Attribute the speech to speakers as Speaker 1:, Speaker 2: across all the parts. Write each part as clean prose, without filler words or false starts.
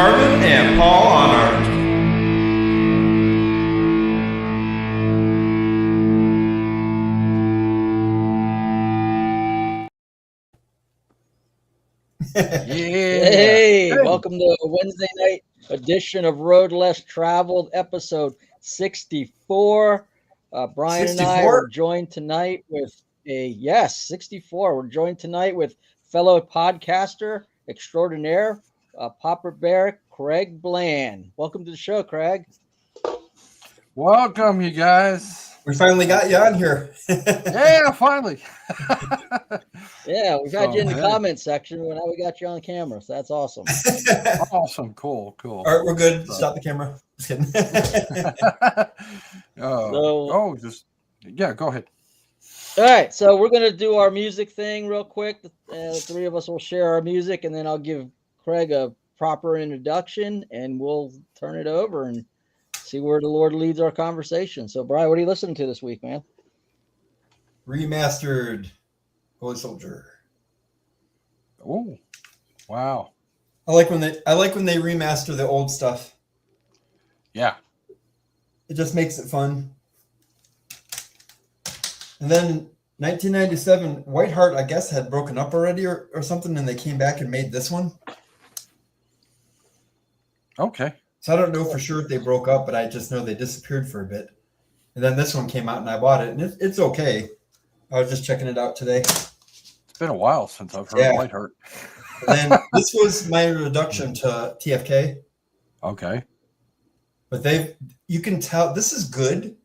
Speaker 1: Carvin and Paul Honart.
Speaker 2: Hey, welcome to a Wednesday night edition of Road Less Traveled, episode 64. Bryan 64? And I are joined tonight with 64. We're joined tonight with fellow podcaster extraordinaire, Papa Bear, Craig Blann. Welcome to the show, Craig.
Speaker 3: Welcome, you guys.
Speaker 4: We finally got you on here.
Speaker 3: Yeah, finally.
Speaker 2: Yeah, we've had you in the comment section, but now we got you on camera, so that's awesome.
Speaker 3: Awesome, cool.
Speaker 4: All right, we're good. Stop the camera. Just kidding.
Speaker 3: Go ahead.
Speaker 2: All right, so we're going to do our music thing real quick. The three of us will share our music, and then I'll give Craig a proper introduction, and we'll turn it over and see where the Lord leads our conversation. So, Bryan, what are you listening to this week, man?
Speaker 4: Remastered Holy Soldier.
Speaker 3: Oh, wow!
Speaker 4: I like when they remaster the old stuff.
Speaker 3: Yeah,
Speaker 4: it just makes it fun. And then 1997, Whiteheart, I guess, had broken up already or something, and they came back and made this one.
Speaker 3: Okay.
Speaker 4: So I don't know for sure if they broke up, but I just know they disappeared for a bit. And then this one came out, and I bought it, and it's okay. I was just checking it out today.
Speaker 3: It's been a while since I've heard Whiteheart.
Speaker 4: And then this was my introduction to TFK.
Speaker 3: Okay.
Speaker 4: But you can tell this is good,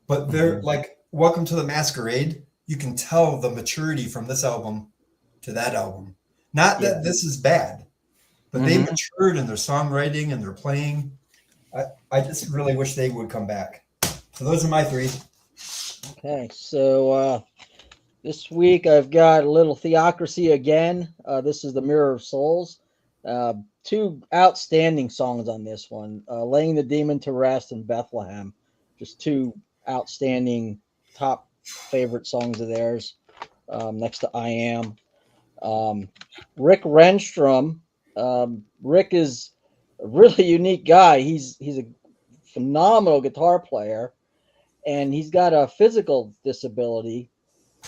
Speaker 4: but they're like Welcome to the Masquerade. You can tell the maturity from this album to that album. Not that this is bad, but they matured in their songwriting and their playing. I just really wish they would come back. So those are my three.
Speaker 2: Okay, so this week I've got a little Theocracy again. This is the Mirror of Souls. Two outstanding songs on this one. Laying the Demon to Rest and Bethlehem. Just two outstanding top favorite songs of theirs. Next to I Am. Rick Renstrom. Rick is a really unique guy. He's a phenomenal guitar player, and he's got a physical disability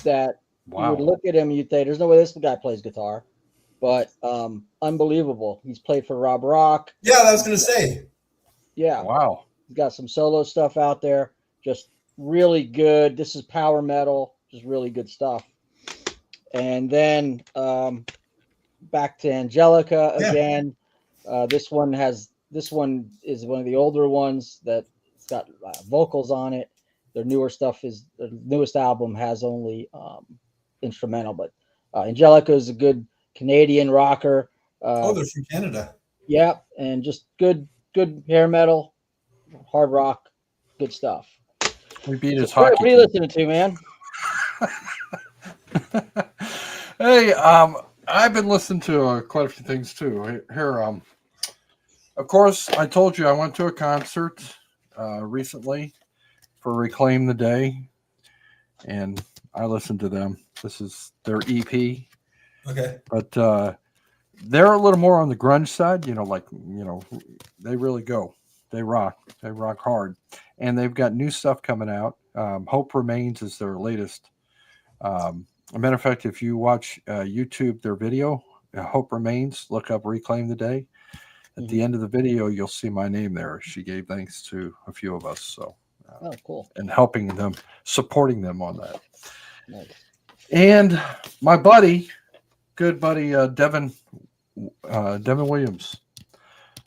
Speaker 2: that you would look at him and you'd say, there's no way this guy plays guitar. But unbelievable. He's played for Rob Rock.
Speaker 4: Yeah, I was going to say.
Speaker 2: Yeah.
Speaker 3: Wow.
Speaker 2: He's got some solo stuff out there. Just really good. This is power metal. Just really good stuff. And then back to Angelica again. This one is one of the older ones that's got vocals on it. Their newest album has only instrumental, but Angelica is a good Canadian rocker.
Speaker 4: They're from Canada.
Speaker 2: Yeah, and just good hair metal, hard rock, good stuff.
Speaker 3: We beat his hockey.
Speaker 2: What are you listening to, man?
Speaker 3: Hey, I've been listening to quite a few things too. Here, of course, I told you I went to a concert recently for Reclaim the Day, and I listened to them. This is their EP.
Speaker 4: Okay.
Speaker 3: But they're a little more on the grunge side, they really go. They rock hard. And they've got new stuff coming out. Hope Remains is their latest. As a matter of fact, if you watch YouTube, their video, Hope Remains, look up Reclaim the Day. At the end of the video, you'll see my name there. She gave thanks to a few of us. So,
Speaker 2: cool.
Speaker 3: And helping them, supporting them on that.
Speaker 2: Nice.
Speaker 3: And my good buddy, Devin Williams.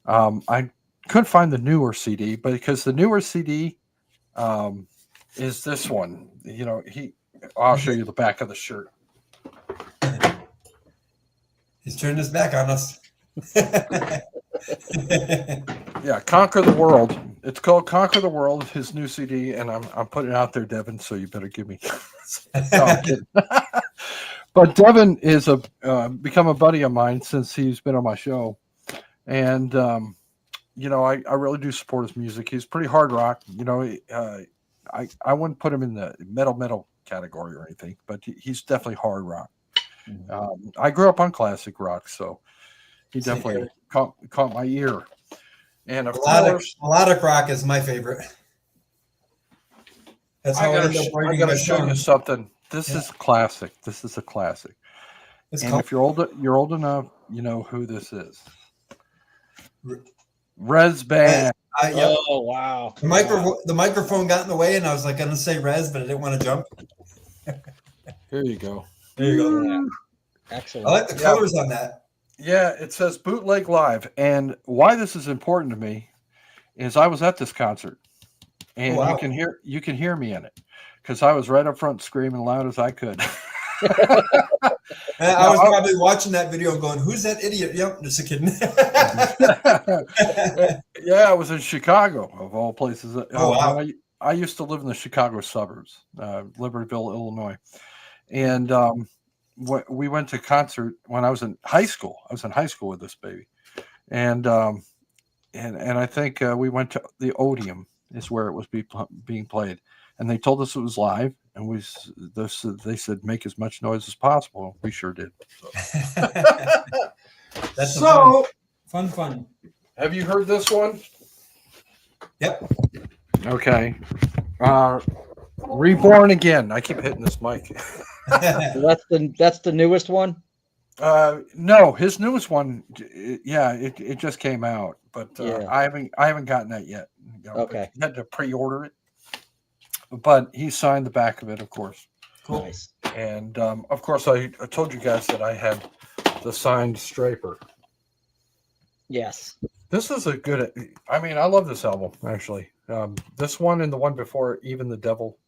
Speaker 3: I couldn't find the newer CD, but because the newer CD is this one. I'll show you the back of the shirt.
Speaker 4: He's turned his back on us.
Speaker 3: Yeah, Conquer the World. It's called Conquer the World, his new CD, and I'm putting it out there, Devin, so you better give me. No, I'm kidding. But Devin is become a buddy of mine since he's been on my show. And, I really do support his music. He's pretty hard rock. I wouldn't put him in the metal category or anything, but he's definitely hard rock. I grew up on classic rock, so he definitely caught my ear. And of course,
Speaker 4: melodic rock is my favorite. That's how I end up
Speaker 3: I
Speaker 4: writing
Speaker 3: gotta
Speaker 4: my
Speaker 3: show you
Speaker 4: songs.
Speaker 3: something. This is classic. This is a classic. And if you're old enough, you know who this is. Rez Band.
Speaker 4: Yep.
Speaker 2: Oh wow.
Speaker 4: The microphone got in the way, and I was like going to say Rez, but I didn't want to jump.
Speaker 3: Here you go.
Speaker 4: There you go.
Speaker 2: Yeah. Excellent.
Speaker 4: I like the colors on that.
Speaker 3: Yeah, it says Bootleg Live. And why this is important to me is I was at this concert, and you can hear me in it because I was right up front screaming loud as I could.
Speaker 4: I was probably watching that video going, "Who's that idiot?" Yep, just a kidding.
Speaker 3: Yeah, I was in Chicago, of all places.
Speaker 4: Oh, wow.
Speaker 3: I used to live in the Chicago suburbs, Libertyville, Illinois, and we went to concert when I was in high school. I was in high school with this baby, and I think we went to the Odeum is where it was being played, and they told us it was live, and they said make as much noise as possible. We sure did. So.
Speaker 4: That's fun.
Speaker 3: Have you heard this one?
Speaker 4: Yep.
Speaker 3: Okay. Reborn Again. I keep hitting this mic.
Speaker 2: That's the newest one.
Speaker 3: No, his newest one. Yeah, it just came out, but I haven't gotten that yet.
Speaker 2: Okay.
Speaker 3: I had to pre-order it, but he signed the back of it, of course.
Speaker 2: Cool. Nice.
Speaker 3: And of course, I told you guys that I had the signed Straper.
Speaker 2: Yes.
Speaker 3: This is a good. I mean, I love this album actually. This one and the one before, Even the Devil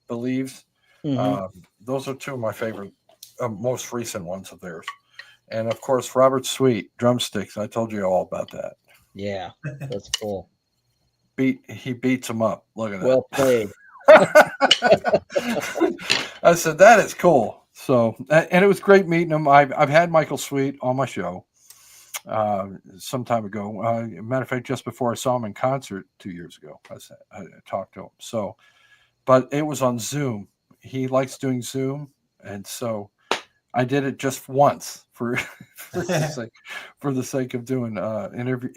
Speaker 3: Believes.
Speaker 2: Mm-hmm.
Speaker 3: Those are two of my favorite, most recent ones of theirs. And of course, Robert Sweet, Drumsticks. I told you all about that.
Speaker 2: Yeah, that's cool.
Speaker 3: He beats them up. Look at that.
Speaker 2: Well played.
Speaker 3: I said that is cool. So, and it was great meeting him. I've had Michael Sweet on my show some time ago. Matter of fact, just before I saw him in concert 2 years ago, I talked to him. So, but it was on Zoom. He likes doing Zoom, and so I did it just once for the sake of doing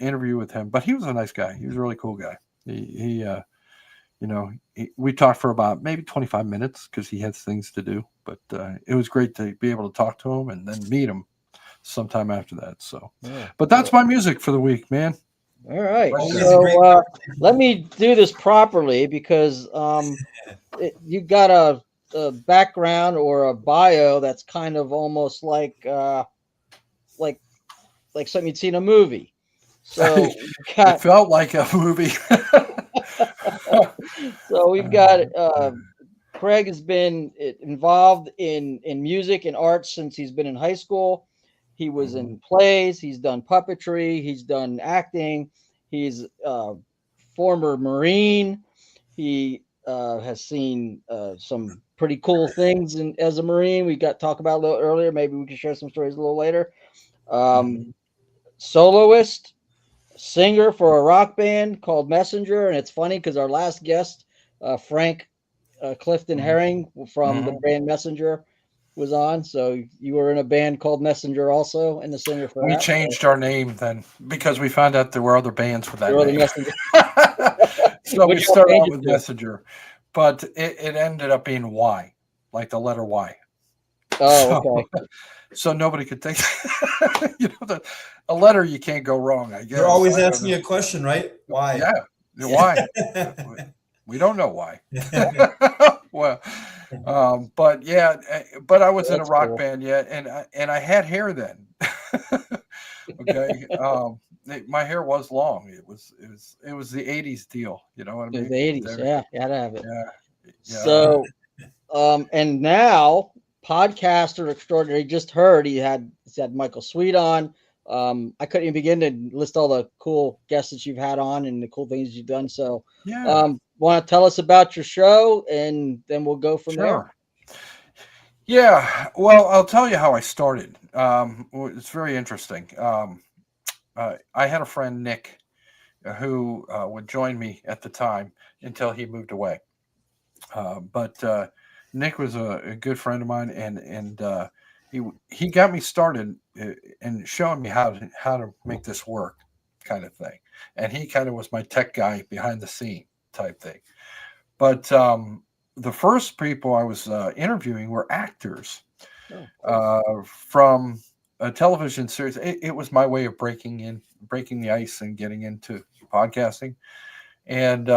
Speaker 3: interview with him. But he was a nice guy. He was a really cool guy. We talked for about maybe 25 minutes because he had things to do. But it was great to be able to talk to him and then meet him sometime after that. So, but that's my music for the week, man.
Speaker 2: All right. So let me do this properly because you got a background or a bio that's kind of almost like something you'd see in a movie. So
Speaker 3: it felt like a movie.
Speaker 2: So we've got Craig has been involved in music and art since he's been in high school. He was in plays. He's done puppetry. He's done acting. He's a former Marine. He has seen some pretty cool things as a Marine. We got to talk about a little earlier. Maybe we can share some stories a little later. Soloist, singer for a rock band called Messenger. And it's funny because our last guest, Frank Clifton Herring from the band Messenger, was on. So you were in a band called Messenger also, and the singer for
Speaker 3: we changed our name then because we found out there were other bands with that name. So we started out with Messenger, but it ended up being Y, like the letter Y.
Speaker 2: Oh, okay.
Speaker 3: So nobody could think, a letter you can't go wrong, I guess.
Speaker 4: You're always asking me a question, right? Why?
Speaker 3: Yeah, why? We don't know why. Well, but yeah, but I was in a rock band yet, and I had hair then. Okay, my hair was long. It was the '80s deal. You know what I mean?
Speaker 2: The '80s, yeah, you had to have it.
Speaker 3: Yeah.
Speaker 2: So, and now podcaster extraordinary. Just heard he had Michael Sweet on. I couldn't even begin to list all the cool guests that you've had on and the cool things you've done. So, want to tell us about your show, and then we'll go from there.
Speaker 3: Yeah, well, I'll tell you how I started. It's very interesting. I had a friend, Nick, who would join me at the time until he moved away. But Nick was a good friend of mine, and he got me started and showing me how to make this work, kind of thing. And he kind of was my tech guy behind the scene type thing. But the first people I was interviewing were actors from a television series. It was my way of breaking the ice and getting into podcasting. And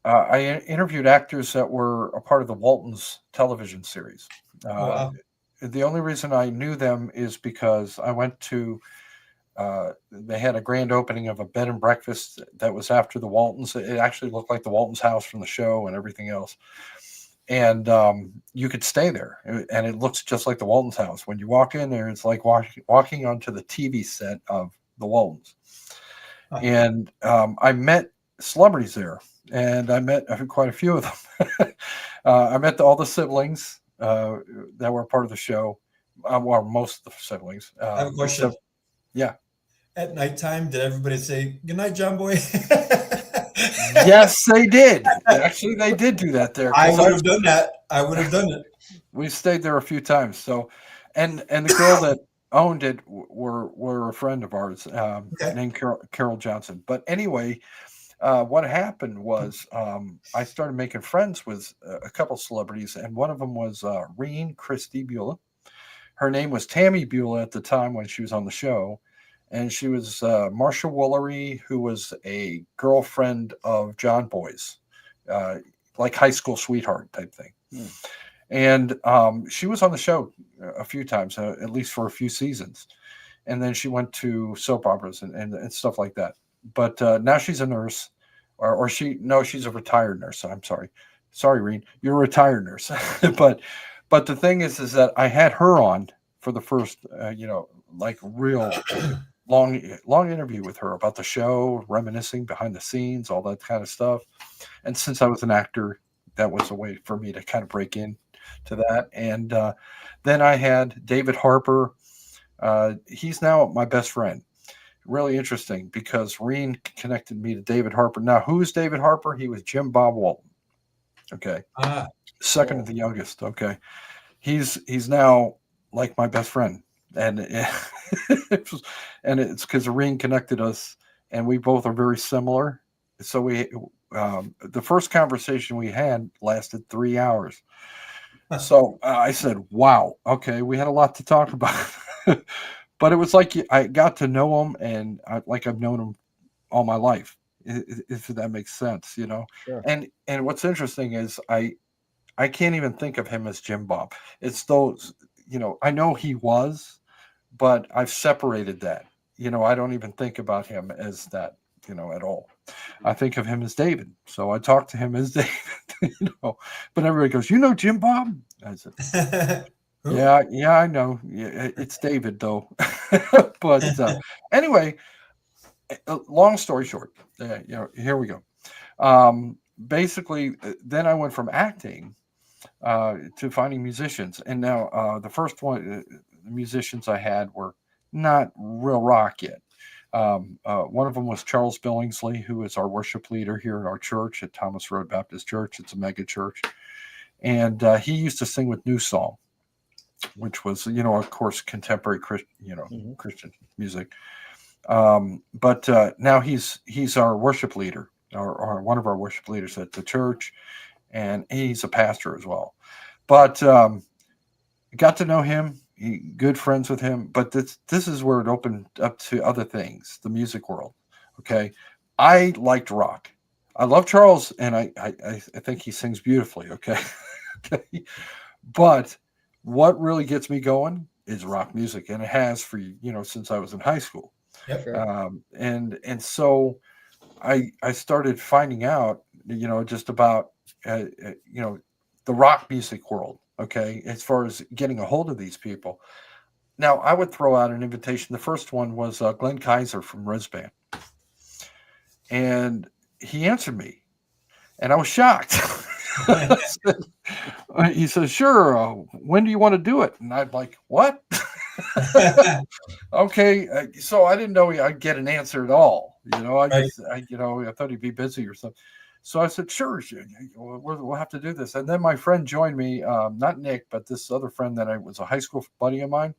Speaker 3: I interviewed actors that were a part of the Waltons television series.
Speaker 4: Wow.
Speaker 3: The only reason I knew them is because I went to, they had a grand opening of a bed and breakfast that was after the Waltons. It actually looked like the Waltons house from the show and everything else. And you could stay there, and it looks just like the Waltons house. When you walk in there, it's like walking onto the TV set of the Waltons. And I met celebrities there, and I met quite a few of them. I met all the siblings that were part of the show, well, most of the siblings.
Speaker 4: I have a question.
Speaker 3: Yeah.
Speaker 4: At nighttime, did everybody say, "Good night, John Boy"?
Speaker 3: Yes, they did. Actually, they did do that there.
Speaker 4: I would have done that. I would have done it.
Speaker 3: We stayed there a few times. So, and the girl that owned it were a friend of ours named Carol Johnson. But anyway, what happened was I started making friends with a couple celebrities, and one of them was Reen Christie Beulah. Her name was Tammy Beulah at the time when she was on the show. And she was Marsha Woolery, who was a girlfriend of John Boy's, like high school sweetheart type thing. And she was on the show a few times, at least for a few seasons. And then she went to soap operas and stuff like that. But now she's a nurse, she's a retired nurse. I'm sorry. Sorry, Reen, you're a retired nurse. but the thing is that I had her on for the first, like real long interview with her about the show, reminiscing behind the scenes, all that kind of stuff. And since I was an actor, that was a way for me to kind of break in to that. And then I had David Harper. He's now my best friend. Really interesting because Reen connected me to David Harper. Now, who's David Harper? He was Jim Bob Walton. Okay. Second to the youngest. Okay. He's now like my best friend. And it's because Reen connected us, and we both are very similar. So the first conversation we had lasted 3 hours. So I said, "Wow, okay, we had a lot to talk about." But it was like I got to know him, and like I've known him all my life, if that makes sense,
Speaker 2: Sure.
Speaker 3: And what's interesting is I can't even think of him as Jim Bob. It's those, I know he was. But I've separated that. I don't even think about him as that, at all. I think of him as David. So I talk to him as David, But everybody goes, Jim Bob? I said, yeah, I know. Yeah, it's David, though. But anyway, long story short, here we go. Basically, then I went from acting to finding musicians. And now the first one... the musicians I had were not real rock yet. One of them was Charles Billingsley, who is our worship leader here at our church at Thomas Road Baptist Church. It's a mega church. And he used to sing with New Song, which was, of course, contemporary Christian music. But now he's our worship leader, or one of our worship leaders at the church. And he's a pastor as well. But got to know him. Good friends with him, but this is where it opened up to other things, the music world. Okay, I liked rock. I love Charles, and I think he sings beautifully. Okay, but what really gets me going is rock music, and it has for since I was in high school.
Speaker 4: Yep.
Speaker 3: And so I started finding out just about the rock music world. Okay, as far as getting a hold of these people. Now, I would throw out an invitation. The first one was Glenn Kaiser from Resband. And he answered me. And I was shocked. He says, "Sure, when do you want to do it?" And I'm like, "What?" Okay, so I didn't know I'd get an answer at all. I thought he'd be busy or something. So I said, sure, we'll have to do this. And then my friend joined me, not Nick, but this other friend that I was a high school buddy of mine.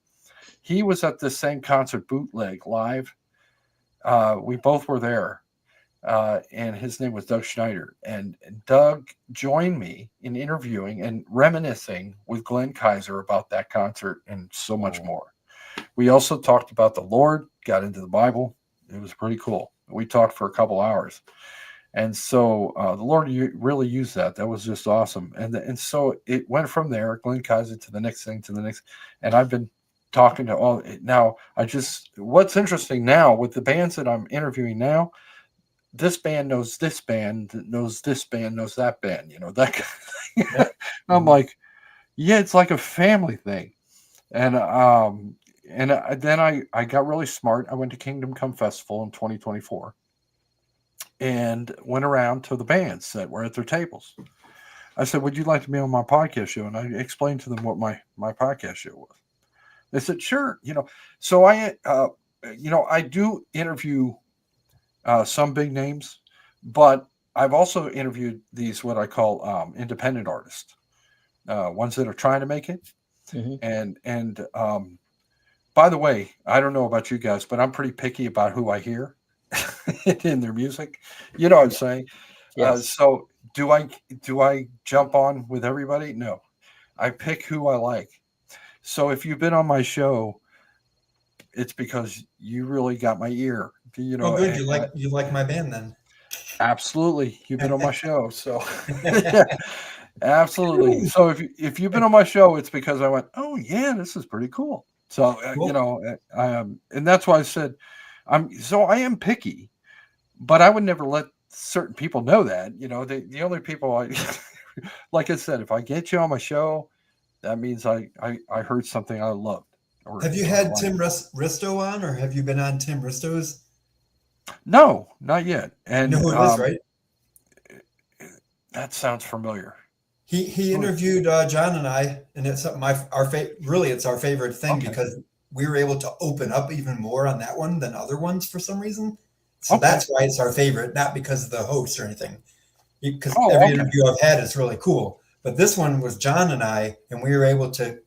Speaker 3: He was at this same concert, Bootleg Live. We both were there. And his name was Doug Schneider. And Doug joined me in interviewing and reminiscing with Glenn Kaiser about that concert and so much more. We also talked about the Lord, got into the Bible. It was pretty cool. We talked for a couple hours. And so the Lord really used that. That was just awesome. And so it went from there, Glenn Kaiser, to the next thing, to the next. And I've been talking to all now. What's interesting now with the bands that I'm interviewing now, this band knows this band, knows this band, knows that band, that kind of thing. I'm like, yeah, it's like a family thing. And then I got really smart. I went to Kingdom Come Festival in 2024 and went around to the bands that were at their tables. I said, would you like to be on my podcast show? And I explained to them what my podcast show was. They said, sure. So I do interview some big names, but I've also interviewed these, what I call independent artists, ones that are trying to make it. Mm-hmm. And by the way, I don't know about you guys, but I'm pretty picky about who I hear in their music. You know what I'm saying? Yes. So do I jump on with everybody? No, I pick who I like. So if you've been on my show, it's because you really got my ear.
Speaker 4: Oh, good. You like my band then?
Speaker 3: Absolutely. You've been on my show. So absolutely. So if you've been on my show, it's because I went, oh yeah, this is pretty cool. So, cool. And that's why I said, I am picky, but I would never let certain people know that, the only people like I said, if I get you on my show, that means I heard something I loved.
Speaker 4: Have you had Tim Risto on, or have you been on Tim Risto's?
Speaker 3: No, not yet. And
Speaker 4: you know who it is, right?
Speaker 3: That sounds familiar.
Speaker 4: He interviewed John and I, and it's it's our favorite thing because we were able to open up even more on that one than other ones for some reason. So that's why it's our favorite, not because of the host or anything. Because every interview I've had is really cool. But this one was John and I, and we were able to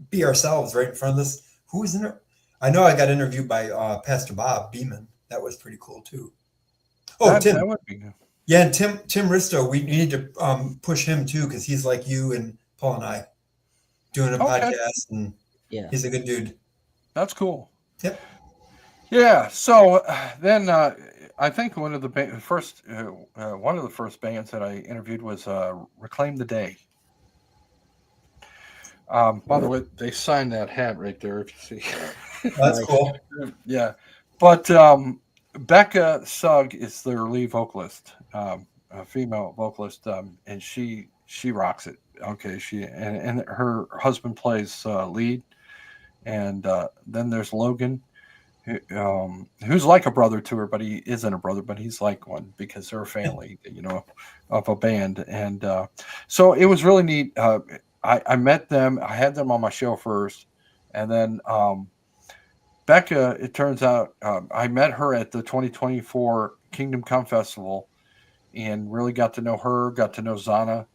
Speaker 4: be ourselves right in front of this. Who was in it? I know I got interviewed by Pastor Bob Beeman. That was pretty cool too. Oh, Tim. That would be good. Yeah, and Tim Risto, we need to push him too, because he's like you and Paul and I doing a podcast, and he's a good dude.
Speaker 3: That's cool.
Speaker 4: Yep.
Speaker 3: Yeah. So then I think one of the first bands that I interviewed was Reclaim the Day. By the way, they signed that hat right there, if you see.
Speaker 4: That's cool.
Speaker 3: Yeah. But Becca Sugg is their lead vocalist, a female vocalist, and she rocks it. Okay, and her husband plays lead, and then there's Logan, who's like a brother to her, but he isn't a brother, but he's like one because they're a family, of a band, and so it was really neat. I met them. I had them on my show first, and then Becca, it turns out, I met her at the 2024 Kingdom Come Festival and really got to know her, got to know Zana.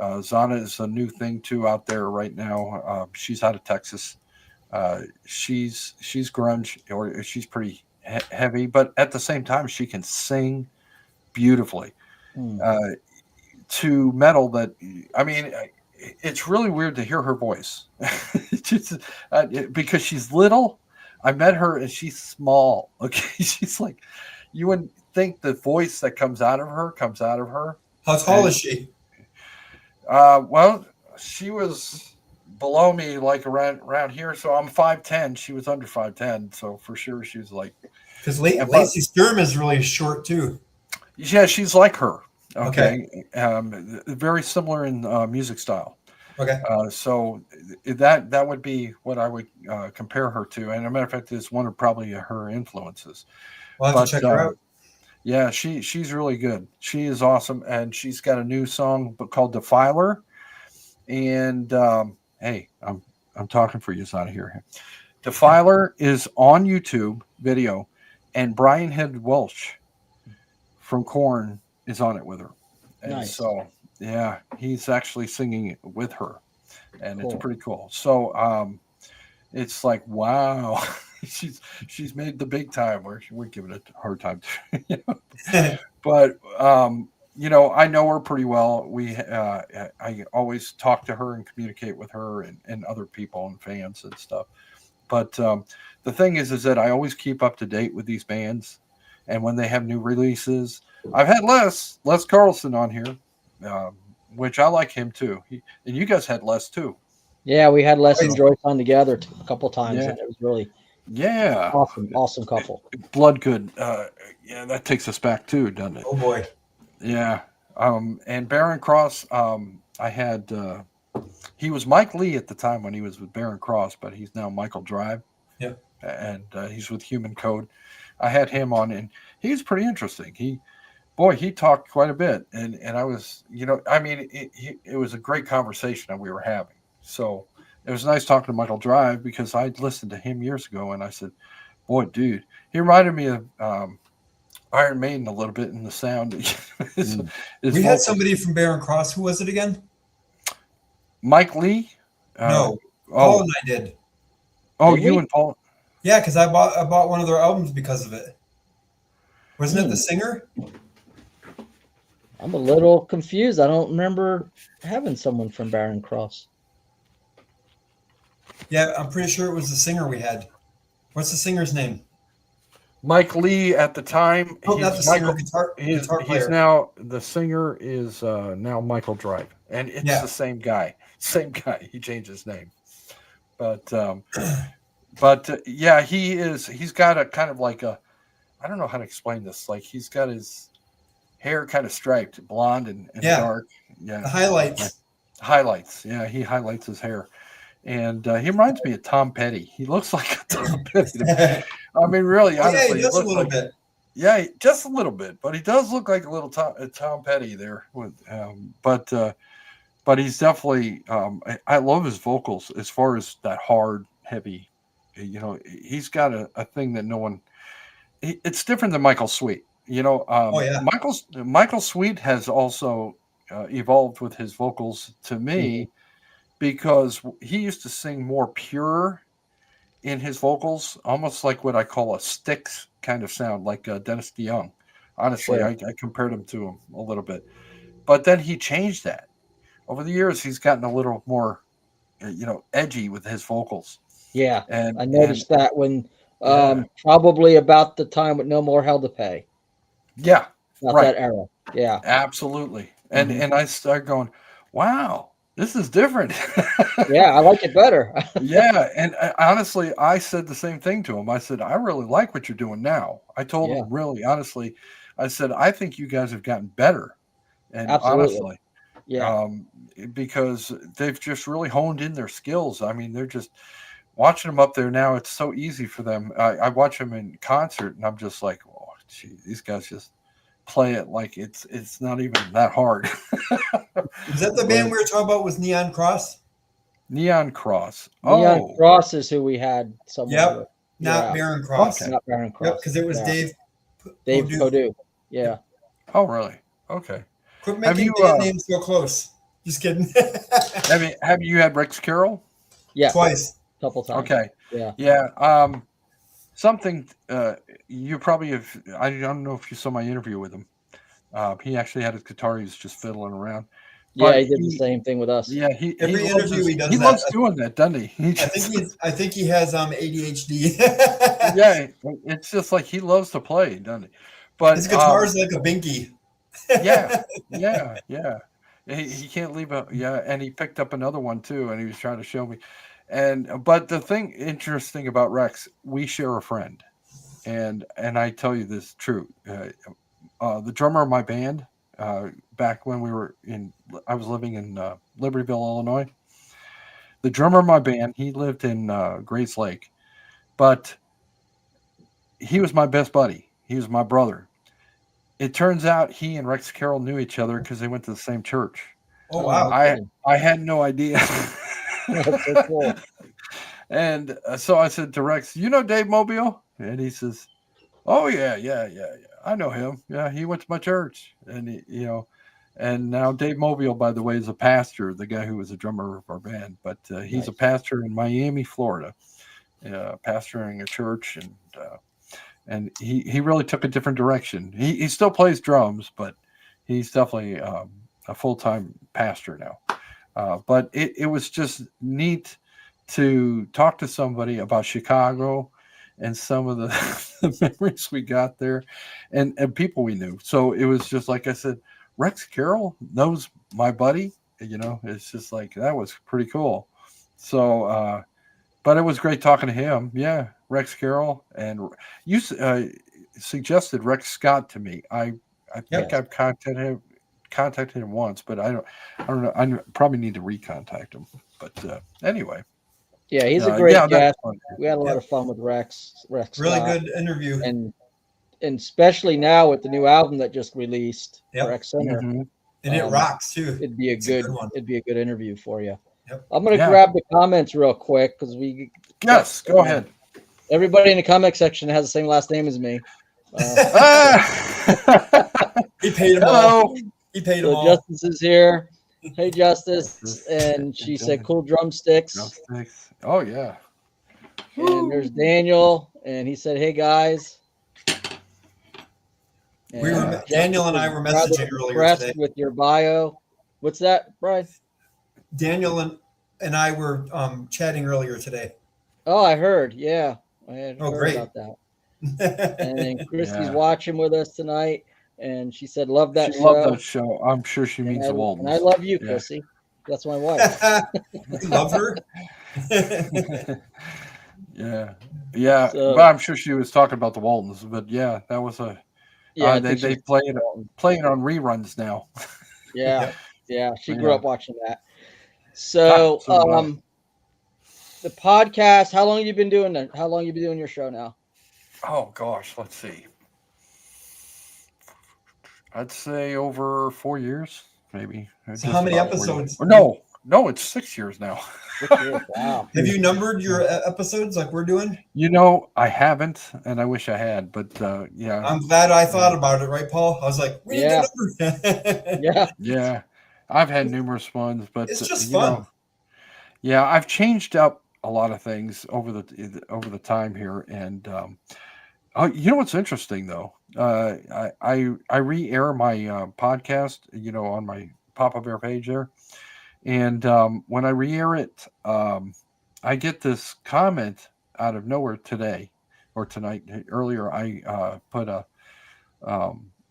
Speaker 3: Zana is a new thing too out there right now. She's out of Texas. She's grunge, or she's pretty heavy, but at the same time, she can sing beautifully. To metal that, I mean, it's really weird to hear her voice. Just, because she's little. I met her and she's small. Okay, she's like, you wouldn't think the voice that comes out of her.
Speaker 4: How tall is she?
Speaker 3: Well, she was below me, like around here. So I'm 5'10". She was under 5'10". So for sure, she was like.
Speaker 4: Because Lacey Sturm is really short too.
Speaker 3: Yeah, she's like her. Okay. Very similar in music style.
Speaker 4: Okay.
Speaker 3: So that would be what I would compare her to, and as a matter of fact, is one of probably her influences.
Speaker 4: We'll have to check her out.
Speaker 3: Yeah, she's really good. She is awesome, and she's got a new song called "Defiler." And hey, I'm talking for you, it's not here. "Defiler" is on YouTube video, and Bryan Head Welch from Korn is on it with her. And
Speaker 2: Nice.
Speaker 3: so, yeah, he's actually singing with her, and it's
Speaker 2: Cool.
Speaker 3: pretty cool. So, it's like, wow, she's made the big time. We're giving it a hard time, you know? But I know her pretty well. I always talk to her and communicate with her and other people and fans and stuff. But the thing is that I always keep up to date with these bands, and when they have new releases, I've had Les Carlson on here, um, which I like him too. And you guys had Les too.
Speaker 2: Yeah, we had Les
Speaker 4: Right.
Speaker 2: and Joyce on together a couple times,
Speaker 3: Yeah.
Speaker 2: and it was really
Speaker 3: Yeah,
Speaker 2: awesome couple.
Speaker 3: Bloodgood. Yeah, that takes us back too, doesn't it?
Speaker 4: Oh boy.
Speaker 3: Yeah. And Baron Cross. I had. He was Mike Lee at the time when he was with Baron Cross, but he's now Michael Drive.
Speaker 4: Yeah.
Speaker 3: And he's with Human Code. I had him on, and he was pretty interesting. He talked quite a bit, and I was, it was a great conversation that we were having. So it was nice talking to Michael Drive because I'd listened to him years ago, and I said, "Boy, dude, he reminded me of Iron Maiden a little bit in the sound." his
Speaker 4: We had
Speaker 3: vocals.
Speaker 4: somebody from Baron Cross. Who was it again?
Speaker 3: Mike Lee.
Speaker 4: No, Paul and I did.
Speaker 2: Did
Speaker 3: You
Speaker 2: we?
Speaker 3: and Paul.
Speaker 4: Yeah, because I bought one of their albums because of it. Wasn't it the
Speaker 2: Hmm.
Speaker 4: singer?
Speaker 2: I'm a little confused. I don't remember having someone from Barron Cross.
Speaker 4: Yeah, I'm pretty sure it was the singer we had. What's the singer's name?
Speaker 3: Mike Lee at the time.
Speaker 4: Oh, not the singer, guitar
Speaker 3: He's
Speaker 4: player.
Speaker 3: now the singer is now Michael Drive, and it's
Speaker 4: Yeah.
Speaker 3: the same guy. Same guy. He changed his name, but yeah, he is. He's got a kind of like a. I don't know how to explain this. Like he's got his hair kind of striped, blonde and
Speaker 4: Yeah.
Speaker 3: dark. Yeah,
Speaker 4: The highlights.
Speaker 3: highlights. Yeah, he highlights his hair, and he reminds me of Tom Petty. He looks like a Tom Petty. I mean, really, honestly,
Speaker 4: he does a
Speaker 3: looks
Speaker 4: little
Speaker 3: like,
Speaker 4: bit.
Speaker 3: yeah, just a little bit, but he does look like a little Tom Petty there. But he's definitely. I love his vocals as far as that hard, heavy. He's got a thing that no one. It's different than Michael Sweet.
Speaker 4: Oh yeah.
Speaker 3: Michael Sweet has also evolved with his vocals to me because he used to sing more pure in his vocals, almost like what I call a Styx kind of sound, like Dennis DeYoung. Honestly,
Speaker 2: Sure.
Speaker 3: I compared him to him a little bit, but then he changed that. Over the years, he's gotten a little more, edgy with his vocals.
Speaker 2: Yeah,
Speaker 3: And
Speaker 2: I noticed that when
Speaker 3: Yeah.
Speaker 2: probably about the time with No More Hell to Pay.
Speaker 3: Yeah,
Speaker 2: About
Speaker 3: right.
Speaker 2: that era. Yeah.
Speaker 3: Absolutely. And
Speaker 2: Mhm.
Speaker 3: and I started going, wow, this is different.
Speaker 2: Yeah, I like it better.
Speaker 3: Yeah, and honestly, I said the same thing to him. I said, I really like what you're doing now. I told
Speaker 2: Yeah.
Speaker 3: him really honestly, I said, I think you guys have gotten better. And
Speaker 2: Absolutely.
Speaker 3: honestly,
Speaker 2: Yeah.
Speaker 3: because they've just really honed in their skills. I mean, they're just watching them up there now. It's so easy for them. I watch them in concert, and I'm just like, oh, gee, these guys just play it like it's not even that hard.
Speaker 4: Is that the band we were talking about? Was Neon Cross?
Speaker 3: Neon Cross.
Speaker 2: Neon
Speaker 3: Oh,
Speaker 2: Cross is who we had someone
Speaker 4: Yep.
Speaker 2: with.
Speaker 4: Not
Speaker 2: Yeah.
Speaker 4: Baron Cross.
Speaker 3: Okay.
Speaker 2: Not Barron Cross.
Speaker 4: Yep, because it was
Speaker 2: Yeah.
Speaker 4: Dave.
Speaker 2: Dave
Speaker 4: Perdue.
Speaker 2: Perdue. Yeah.
Speaker 3: oh, really? Okay.
Speaker 4: Quit
Speaker 3: Have
Speaker 4: making
Speaker 3: you,
Speaker 4: band names so close. Just kidding.
Speaker 3: Have you had Rex Carroll?
Speaker 2: Yeah.
Speaker 4: Twice.
Speaker 2: A couple times.
Speaker 3: Okay.
Speaker 2: Yeah.
Speaker 3: Yeah. Something you probably have. I don't know if you saw my interview with him. He actually had his guitar. He was just fiddling around.
Speaker 2: Yeah,
Speaker 3: But
Speaker 2: he did the same thing with us.
Speaker 3: Yeah, he
Speaker 4: Every
Speaker 3: loves
Speaker 4: interview he does
Speaker 3: he
Speaker 4: that.
Speaker 3: loves doing that, doesn't he?
Speaker 4: I think he has ADHD.
Speaker 3: Yeah, it's just like he loves to play, doesn't he? But
Speaker 4: His guitar is like a binky.
Speaker 3: yeah. He can't leave and he picked up another one too, and he was trying to show me. But the thing interesting about Rex, we share a friend, and I tell you this true. The drummer of my band, back when I was living in Libertyville, Illinois. The drummer of my band, he lived in Grace Lake, but he was my best buddy. He was my brother. It turns out he and Rex Carroll knew each other because they went to the same church.
Speaker 4: Oh wow.
Speaker 3: I had no idea.
Speaker 2: That's so cool.
Speaker 3: And so I said to Rex, "You know Dave Mobile?" And he says, "Oh yeah. I know him. Yeah, he went to my church." And And now Dave Mobile, by the way, is a pastor, the guy who was a drummer of our band, but he's
Speaker 2: Nice.
Speaker 3: a pastor in Miami, Florida, pastoring a church, and he really took a different direction. He still plays drums, but he's definitely a full-time pastor now. But it was just neat to talk to somebody about Chicago and some of the, the memories we got there and people we knew. So it was just like I said, Rex Carroll knows my buddy. It's just like that was pretty cool. So, but it was great talking to him. Yeah, Rex Carroll, and you suggested Rex Scott to me. I think
Speaker 2: Yes.
Speaker 3: I've contacted him once, but I don't know. I probably need to recontact him. But anyway,
Speaker 2: Yeah, he's a great
Speaker 3: that's
Speaker 2: guest.
Speaker 3: fun.
Speaker 2: We had a lot
Speaker 4: Yep.
Speaker 2: of fun with Rex
Speaker 4: Really
Speaker 2: Scott.
Speaker 4: good interview.
Speaker 2: and especially now with the new album that just released
Speaker 4: Yep.
Speaker 2: for X Center,
Speaker 3: Mhm.
Speaker 4: And it rocks too.
Speaker 2: it'd be a
Speaker 4: It's
Speaker 2: good
Speaker 4: one.
Speaker 2: interview for you.
Speaker 4: Yep.
Speaker 2: I'm gonna
Speaker 3: Yeah.
Speaker 2: grab the comments real quick because we
Speaker 3: Yes, go ahead.
Speaker 2: everybody in the comment section has the same last name as me.
Speaker 4: He paid them
Speaker 3: Hello.
Speaker 4: all. He paid them
Speaker 2: So
Speaker 4: all.
Speaker 2: Justice is here. Hey Justice, and she said cool drumsticks.
Speaker 3: Drumsticks. Oh yeah.
Speaker 2: And there's Daniel, and he said, "Hey guys."
Speaker 4: We were
Speaker 2: Justice
Speaker 4: Daniel and I
Speaker 2: was
Speaker 4: were
Speaker 2: rather
Speaker 4: messaging earlier
Speaker 2: impressed
Speaker 4: today.
Speaker 2: with your bio. What's that, Brian?
Speaker 4: Daniel and I were chatting earlier today.
Speaker 2: Oh, I heard. Yeah, I had
Speaker 4: Oh,
Speaker 2: heard
Speaker 4: great.
Speaker 2: about that. And then Christy's
Speaker 3: Yeah.
Speaker 2: watching with us tonight, and she said, "Love that
Speaker 3: She
Speaker 2: show."
Speaker 3: loved that show. I'm sure she means the
Speaker 2: and
Speaker 3: Waltons.
Speaker 2: I love you,
Speaker 3: Yeah.
Speaker 2: Chrissy. That's my wife.
Speaker 4: You love her?
Speaker 3: Yeah.
Speaker 2: So-
Speaker 3: But I'm sure she was talking about the Waltons. But yeah, that was a.
Speaker 2: Yeah, I
Speaker 3: they
Speaker 2: think she's-
Speaker 3: play it on reruns now.
Speaker 2: Yeah, yeah. She
Speaker 3: Yeah.
Speaker 2: grew up watching that. So,
Speaker 3: so do I.
Speaker 2: the podcast. How long have you been doing that? How long have you been doing your show now?
Speaker 3: Oh gosh, let's see. I'd say over 4 years, maybe.
Speaker 4: So
Speaker 3: Just
Speaker 4: how many
Speaker 3: about 4 years.
Speaker 4: episodes?
Speaker 3: Oh, no, it's 6 years now.
Speaker 2: 6 years. Wow.
Speaker 4: Have you numbered your episodes like we're doing?
Speaker 3: I haven't, and I wish I had, but yeah.
Speaker 4: I'm glad I thought about it, right, Paul? I was like, we need
Speaker 2: Yeah.
Speaker 4: to number.
Speaker 2: Yeah.
Speaker 3: Yeah, I've had numerous ones, but
Speaker 4: It's just
Speaker 3: you
Speaker 4: fun.
Speaker 3: know, yeah, I've changed up a lot of things over the time here, and you know what's interesting though? I re-air my podcast, on my Pop-Up Air page there, and when I re-air it, I get this comment out of nowhere today or tonight. Earlier, I put a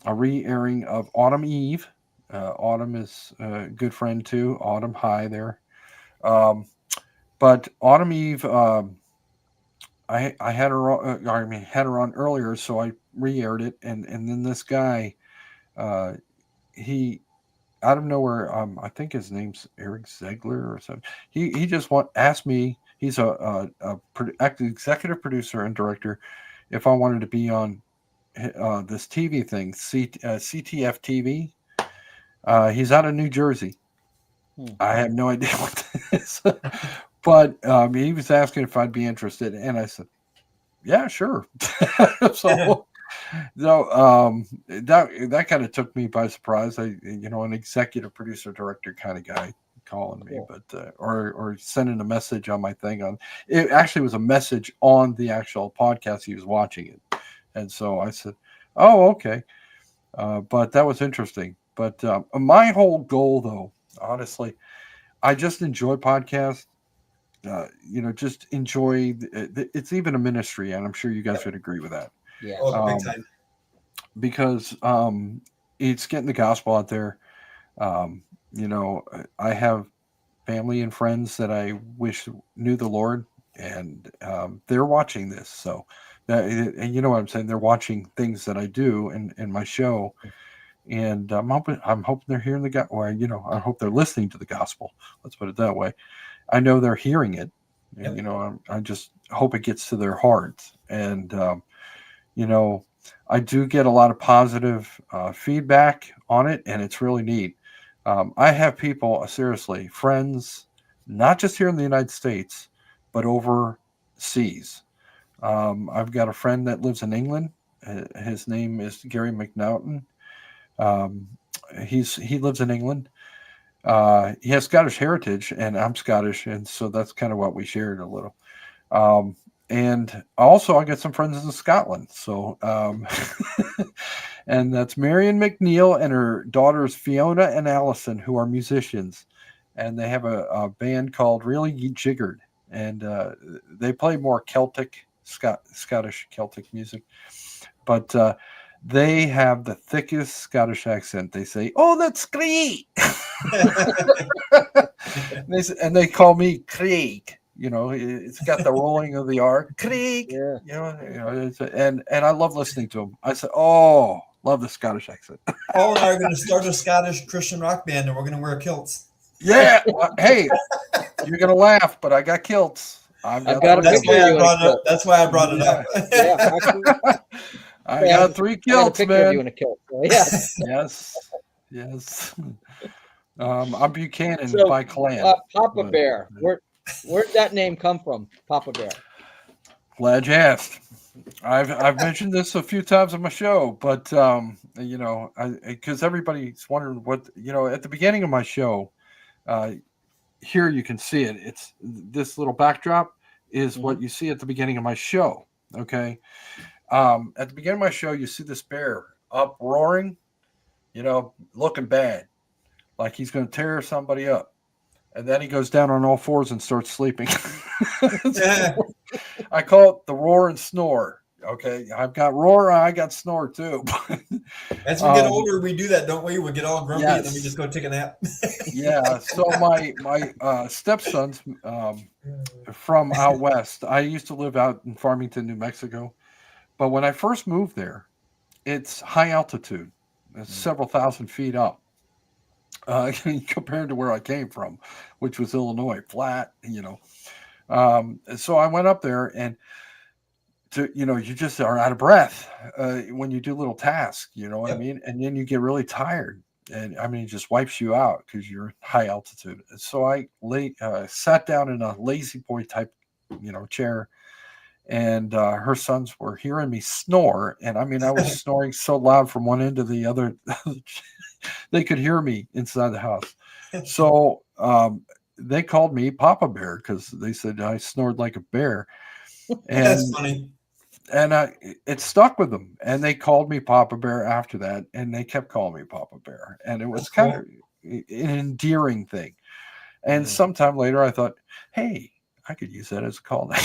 Speaker 3: re-airing of Autumn Eve. Autumn is a good friend too. Autumn, hi there. But Autumn Eve, I had her on, had her on earlier, so I re-aired it, and then this guy, he out of nowhere, I think his name's Eric Ziegler or something. He just asked me. He's a executive producer and director. If I wanted to be on this TV thing, CTF TV. He's out of New Jersey. I have no idea what that is, but he was asking if I'd be interested, and I said, "Yeah, sure." So that kind of took me by surprise. An executive producer director kind of guy calling me, but or sending a message on my thing on. It actually was a message on the actual podcast. He was watching it, and so I said, "Oh, okay." But that was interesting. But my whole goal, though, honestly, I just enjoy podcasts. Just enjoy. It's even a ministry, and I'm sure you guys would agree with that.
Speaker 2: Yeah.
Speaker 4: Oh, big time.
Speaker 3: Because it's getting the gospel out there. I have family and friends that I wish knew the Lord, and they're watching this. So, and you know what I'm saying? They're watching things that I do in my show, and I'm hoping they're hearing the gospel. I hope they're listening to the gospel. Let's put it that way. I know they're hearing it.
Speaker 4: Yep.
Speaker 3: I just hope it gets to their hearts, and I do get a lot of positive feedback on it, and it's really neat. I have people, seriously, friends, not just here in the United States, but overseas. I've got a friend that lives in England. His name is Gary McNaughton. he lives in England. He has Scottish heritage, and I'm Scottish, and so that's kind of what we shared a little. Um, and also, I got some friends in Scotland. So, and that's Marion McNeil and her daughters Fiona and Allison, who are musicians, and they have a band called Really Jiggered, and they play more Scottish Celtic music, but they have the thickest Scottish accent. They say, "Oh, that's great," and they call me Craig. It's got the rolling of the R. Craig.
Speaker 2: Yeah.
Speaker 3: And I love listening to them. I said, "Oh, love the Scottish accent."
Speaker 4: Paul and I are going to start a Scottish Christian rock band, and we're going to wear kilts.
Speaker 3: Yeah. Well, hey, you're gonna laugh, but I got kilts.
Speaker 2: I've got a
Speaker 4: That's
Speaker 2: picture
Speaker 4: why
Speaker 2: of you
Speaker 4: I
Speaker 2: in a
Speaker 4: brought it up.
Speaker 2: kilt.
Speaker 4: That's why I brought it up.
Speaker 2: Yeah, actually,
Speaker 3: I got 3
Speaker 2: I got a
Speaker 3: kilts,
Speaker 2: picture of you
Speaker 3: man.
Speaker 2: in a kilt. So, yeah.
Speaker 3: Yes. I'm Buchanan
Speaker 2: So,
Speaker 3: by clan.
Speaker 2: Papa
Speaker 3: but-
Speaker 2: Bear. Where'd that name come from? Papa Bear.
Speaker 3: Glad you asked. I've mentioned this a few times on my show, but because everybody's wondering what at the beginning of my show, here you can see it. It's this little backdrop is what you see at the beginning of my show. Okay, at the beginning of my show, you see this bear up roaring, looking bad, like he's going to tear somebody up. And then he goes down on all fours and starts sleeping. I call it the roar and snore. Okay. I've got roar. I got snore too.
Speaker 4: As we get older, we do that, don't we? We get all grumpy and then we just go take a nap.
Speaker 3: Yeah. So my stepson's from out west. I used to live out in Farmington, New Mexico. But when I first moved there, it's high altitude. It's several thousand feet up. Compared to where I came from, which was Illinois, flat, So I went up there and you just are out of breath when you do little tasks, you know what I mean? And then you get really tired. And I mean, it just wipes you out because you're high altitude. And so I sat down in a lazy boy type, chair. And her sons were hearing me snore. And I mean, I was snoring so loud from one end to the other. They could hear me inside the house. So they called me Papa Bear because they said I snored like a bear. And
Speaker 4: that's funny.
Speaker 3: And it stuck with them. And they called me Papa Bear after that. And they kept calling me Papa Bear. And it was kind of an endearing thing. And sometime later, I thought, hey, I could use that as a call name.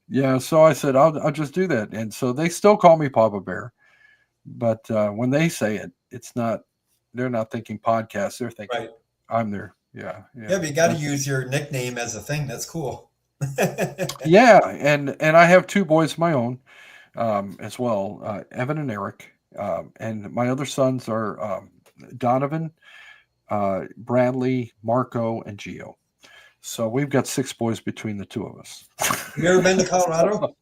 Speaker 3: Yeah. So I said, I'll just do that. And so they still call me Papa Bear. But when they say it, it's not, they're not thinking podcast. They're thinking I'm there. Yeah.
Speaker 4: But you got to use your nickname as a thing. That's cool.
Speaker 3: Yeah. And I have 2 boys of my own as well, Evan and Eric. And my other sons are Donovan, Bradley, Marco, and Gio. So we've got 6 boys between the 2 of us.
Speaker 4: You ever been to Colorado?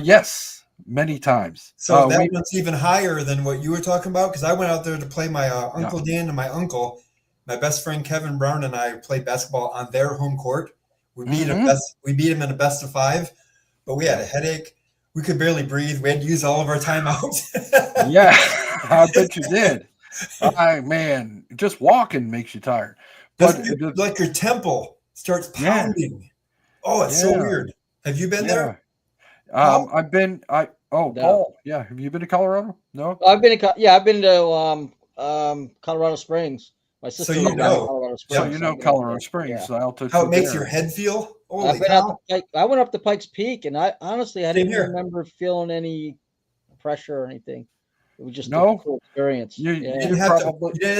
Speaker 3: Yes. Many times.
Speaker 4: So that one's even higher than what you were talking about, because I went out there to play my Uncle Dan and my uncle. My best friend Kevin Brown and I played basketball on their home court. We beat him in a best of 5, but we had a headache. We could barely breathe. We had to use all of our timeouts.
Speaker 3: Yeah, I bet you did. Man, just walking makes you tired. But
Speaker 4: like your temple starts pounding. Oh, it's so weird. Have you been there?
Speaker 3: I've been. Paul. Yeah, have you been to Colorado? No,
Speaker 2: I've been to Colorado Springs. My sister.
Speaker 4: So you know
Speaker 2: Colorado Springs.
Speaker 3: So Colorado Springs.
Speaker 4: How it makes your head feel?
Speaker 2: I went up to Pikes Peak, and I honestly didn't remember feeling any pressure or anything. It was just a cool experience.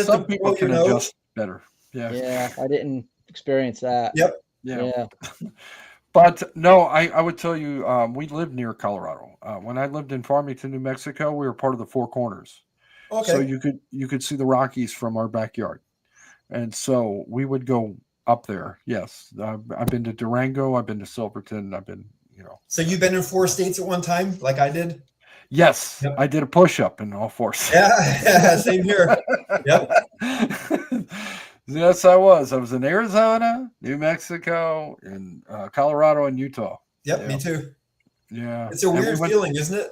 Speaker 3: Some people can adjust better.
Speaker 2: Yeah, I didn't experience that.
Speaker 4: Yep.
Speaker 2: Yeah.
Speaker 3: But no, I would tell you, we lived near Colorado. When I lived in Farmington, New Mexico, we were part of the Four Corners.
Speaker 4: Okay.
Speaker 3: So you could see the Rockies from our backyard, and so we would go up there. Yes, I've been to Durango. I've been to Silverton. I've been,
Speaker 4: So you've been in 4 states at one time, like I did.
Speaker 3: Yes, I did a push-up in all 4 states.
Speaker 4: Yeah, same here. Yep.
Speaker 3: Yes, I was. I was in Arizona, New Mexico, and Colorado and Utah.
Speaker 4: Yep, me too.
Speaker 3: Yeah.
Speaker 4: It's a weird feeling, isn't it?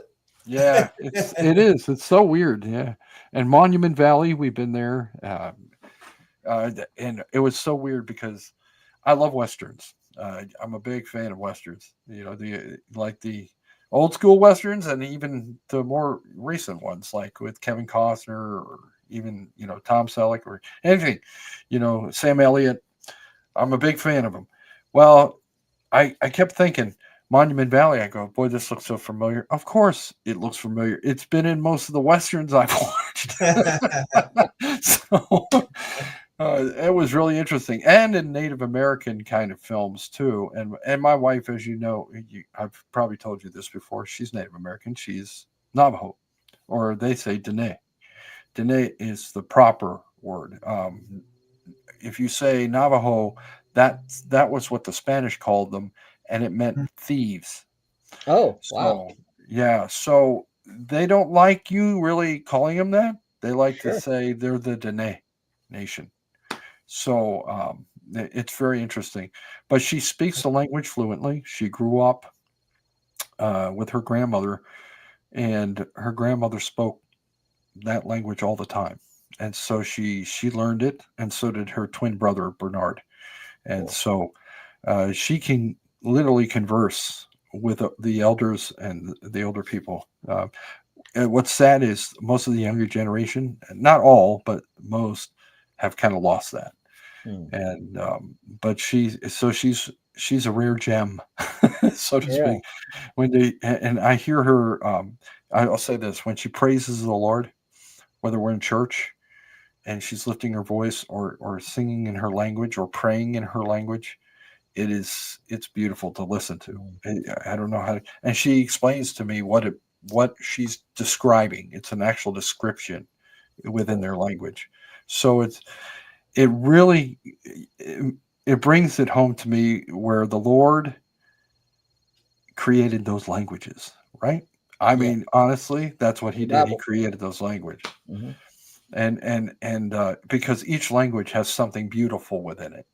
Speaker 3: Yeah, it's so weird. Yeah, and Monument Valley, we've been there, and it was so weird because I love westerns. I'm a big fan of westerns. You know, the old school westerns, and even the more recent ones, like with Kevin Costner, or even Tom Selleck, or anything. Sam Elliott. I'm a big fan of them. Well, I kept thinking Monument Valley. I go, boy, this looks so familiar. Of course, it looks familiar. It's been in most of the westerns I've watched. So it was really interesting, and in Native American kind of films too. And my wife, as you know, I've probably told you this before. She's Native American. She's Navajo, or they say Dene. Dene is the proper word. If you say Navajo, that was what the Spanish called them, and it meant thieves.
Speaker 2: Oh, wow.
Speaker 3: So yeah, so they don't like you really calling them that. They like to
Speaker 2: Sure.
Speaker 3: say they're the Dene Nation. So it's very interesting. But she speaks the language fluently. She grew up with her grandmother, and her grandmother spoke that language all the time. And so she learned it, and so did her twin brother Bernard. And
Speaker 2: Cool.
Speaker 3: so she can literally converse with the elders and the older people. And what's sad is most of the younger generation, not all, but most, have kind of lost that.
Speaker 2: Hmm.
Speaker 3: And but she's a rare gem, so to
Speaker 2: Yeah.
Speaker 3: speak. And I hear her. I'll say this: when she praises the Lord, whether we're in church and she's lifting her voice, or singing in her language, or praying in her language, it's beautiful to listen to. I don't know how to, and she explains to me what she's describing. It's an actual description within their language. So it really it brings it home to me where the Lord created those languages, right? I
Speaker 2: Yeah.
Speaker 3: mean, honestly, that's what he
Speaker 2: The
Speaker 3: did. He
Speaker 2: Bible.
Speaker 3: created those languages.
Speaker 2: Mhm.
Speaker 3: And because each language has something beautiful within it.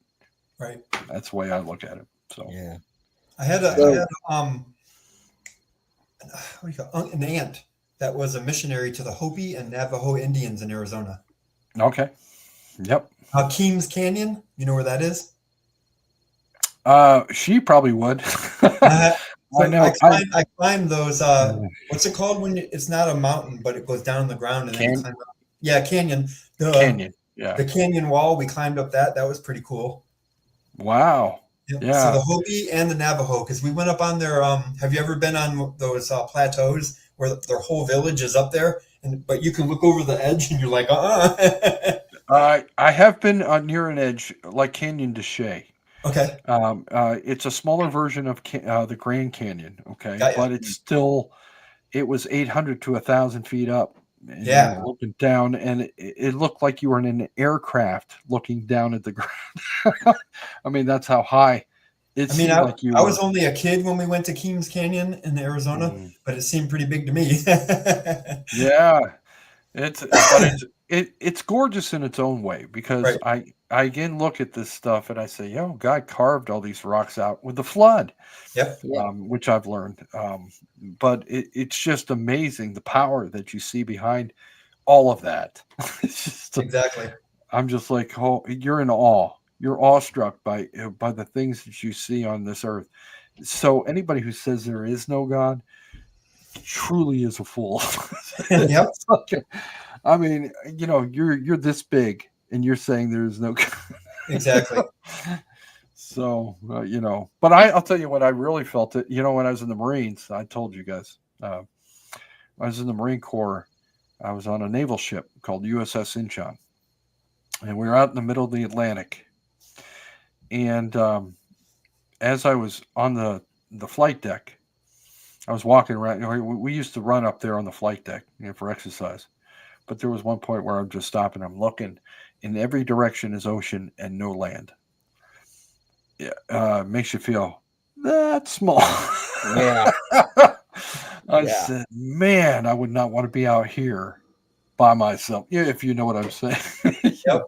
Speaker 4: Right.
Speaker 3: That's the way I look at it. So
Speaker 2: Yeah.
Speaker 4: I had
Speaker 2: So,
Speaker 4: what do you call an aunt that was a missionary to the Hopi and Navajo Indians in Arizona.
Speaker 3: okay, yep.
Speaker 4: Keams Canyon, you know where that is?
Speaker 3: She probably would. I
Speaker 4: So
Speaker 3: know. I
Speaker 4: I climbed those. What's it called when it's not a mountain, but it goes down in the ground and then you
Speaker 3: can
Speaker 4: climb up? Yeah, canyon.
Speaker 3: canyon. Yeah.
Speaker 4: The canyon wall. We climbed up that. That was pretty cool.
Speaker 3: Wow.
Speaker 4: Yep. So
Speaker 3: Yeah.
Speaker 4: the Hopi and the Navajo, because we went up on their. Have you ever been on those plateaus where their whole village is up there, but you can look over the edge and you're like,
Speaker 3: I have been near an edge like Canyon de Chelly.
Speaker 4: Okay,
Speaker 3: It's a smaller version of the Grand Canyon. Okay,
Speaker 4: got you.
Speaker 3: but it was 800 to 1,000 feet up, and you
Speaker 4: Yeah.
Speaker 3: were looking down, and it looked like you were in an aircraft looking down at the ground. I mean, that's how high it
Speaker 4: I mean,
Speaker 3: seemed like you
Speaker 4: I was
Speaker 3: were.
Speaker 4: only a kid when we went to Keams Canyon in Arizona,
Speaker 3: Mm.
Speaker 4: but it seemed pretty big to me.
Speaker 3: Yeah, it's gorgeous in its own way, because
Speaker 4: Right.
Speaker 3: I again look at this stuff and I say, yo, God carved all these rocks out with the flood,
Speaker 4: Yep.
Speaker 2: yeah.
Speaker 3: which I've learned. But it's just amazing the power that you see behind all of that. It's just,
Speaker 4: Exactly.
Speaker 3: I'm just like, oh, you're in awe. You're awestruck by the things that you see on this earth. So anybody who says there is no God truly is a fool.
Speaker 4: Yep.
Speaker 3: It's like, I mean, you're this big and you're saying there's no God.
Speaker 4: Exactly.
Speaker 3: So but I'll tell you what, I really felt it. When I was in the Marines, I told you guys, I was in the Marine Corps. I was on a naval ship called USS Incheon, and we were out in the middle of the Atlantic. And as I was on the flight deck, I was walking around. We used to run up there on the flight deck, for exercise. But there was one point where I'm just stopping. I'm looking. In every direction is ocean and no land. Yeah, makes you feel that small.
Speaker 2: Yeah.
Speaker 3: I
Speaker 2: Yeah.
Speaker 3: said, man, I would not want to be out here by myself. Yeah, if you know what I'm saying.
Speaker 4: Yep.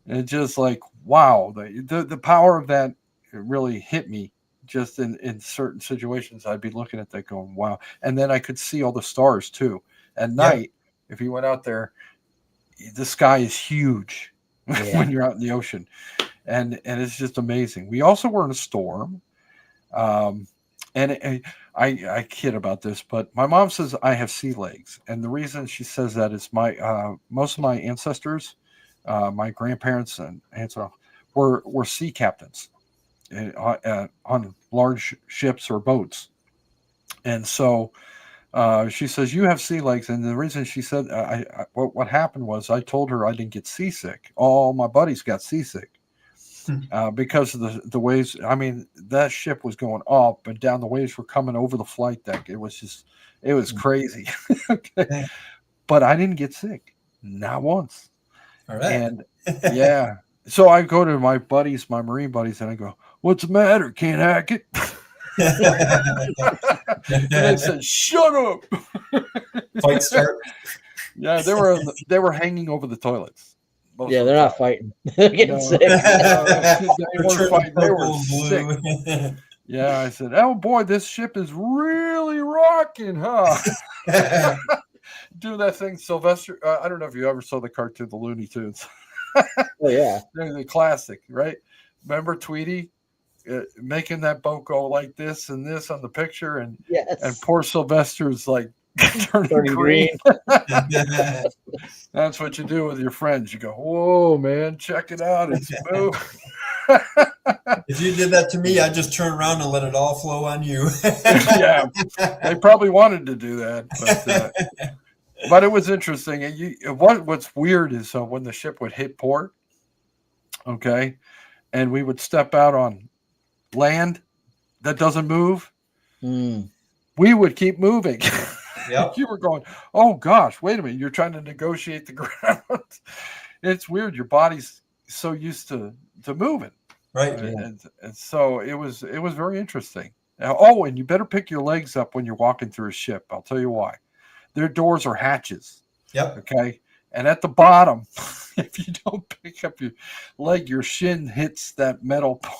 Speaker 3: It's just like, wow, the power of that really hit me just in certain situations, I'd be looking at that going, wow. And then I could see all the stars too. At night, if you went out there, the sky is huge when you're out in the ocean. And it's just amazing. We also were in a storm. And I kid about this, but my mom says I have sea legs. And the reason she says that is my most of my ancestors, my grandparents and aunts were sea captains on large ships or boats. And so she says, you have sea legs. And the reason she said, what happened was I told her I didn't get seasick. All my buddies got seasick because of the waves. I mean, that ship was going up and down. The waves were coming over the flight deck. It was crazy. Okay. But I didn't get sick. Not once.
Speaker 4: All right.
Speaker 3: And yeah. So I go to my buddies, my Marine buddies, and I go, what's the matter? Can't hack it? And they said, shut up.
Speaker 4: Fight start.
Speaker 3: Yeah, they were hanging over the toilets.
Speaker 2: Yeah, they're not fighting. They're getting sick.
Speaker 3: They weren't fighting. They were sick. Yeah, I said, oh boy, this ship is really rocking, huh? Do that thing, Sylvester. I don't know if you ever saw the cartoon, the Looney Tunes.
Speaker 2: Oh yeah,
Speaker 3: the classic, right? Remember Tweety making that boat go like this and this on the picture, and poor Sylvester's like turning green. That's what you do with your friends. You go, whoa, man, check it out. It's moving.
Speaker 4: If you did that to me, I'd just turn around and let it all flow on you.
Speaker 3: Yeah, they probably wanted to do that, but it was interesting. And what's weird is when the ship would hit port, okay, and we would step out on land that doesn't move, we would keep moving.
Speaker 4: Yep.
Speaker 3: You were going, oh gosh, wait a minute, you're trying to negotiate the ground. It's weird. Your body's so used to moving.
Speaker 4: Right.
Speaker 3: And so it was very interesting. Oh, and you better pick your legs up when you're walking through a ship. I'll tell you why. Their doors are hatches.
Speaker 4: Yep.
Speaker 3: Okay. And at the bottom, if you don't pick up your leg, your shin hits that metal part.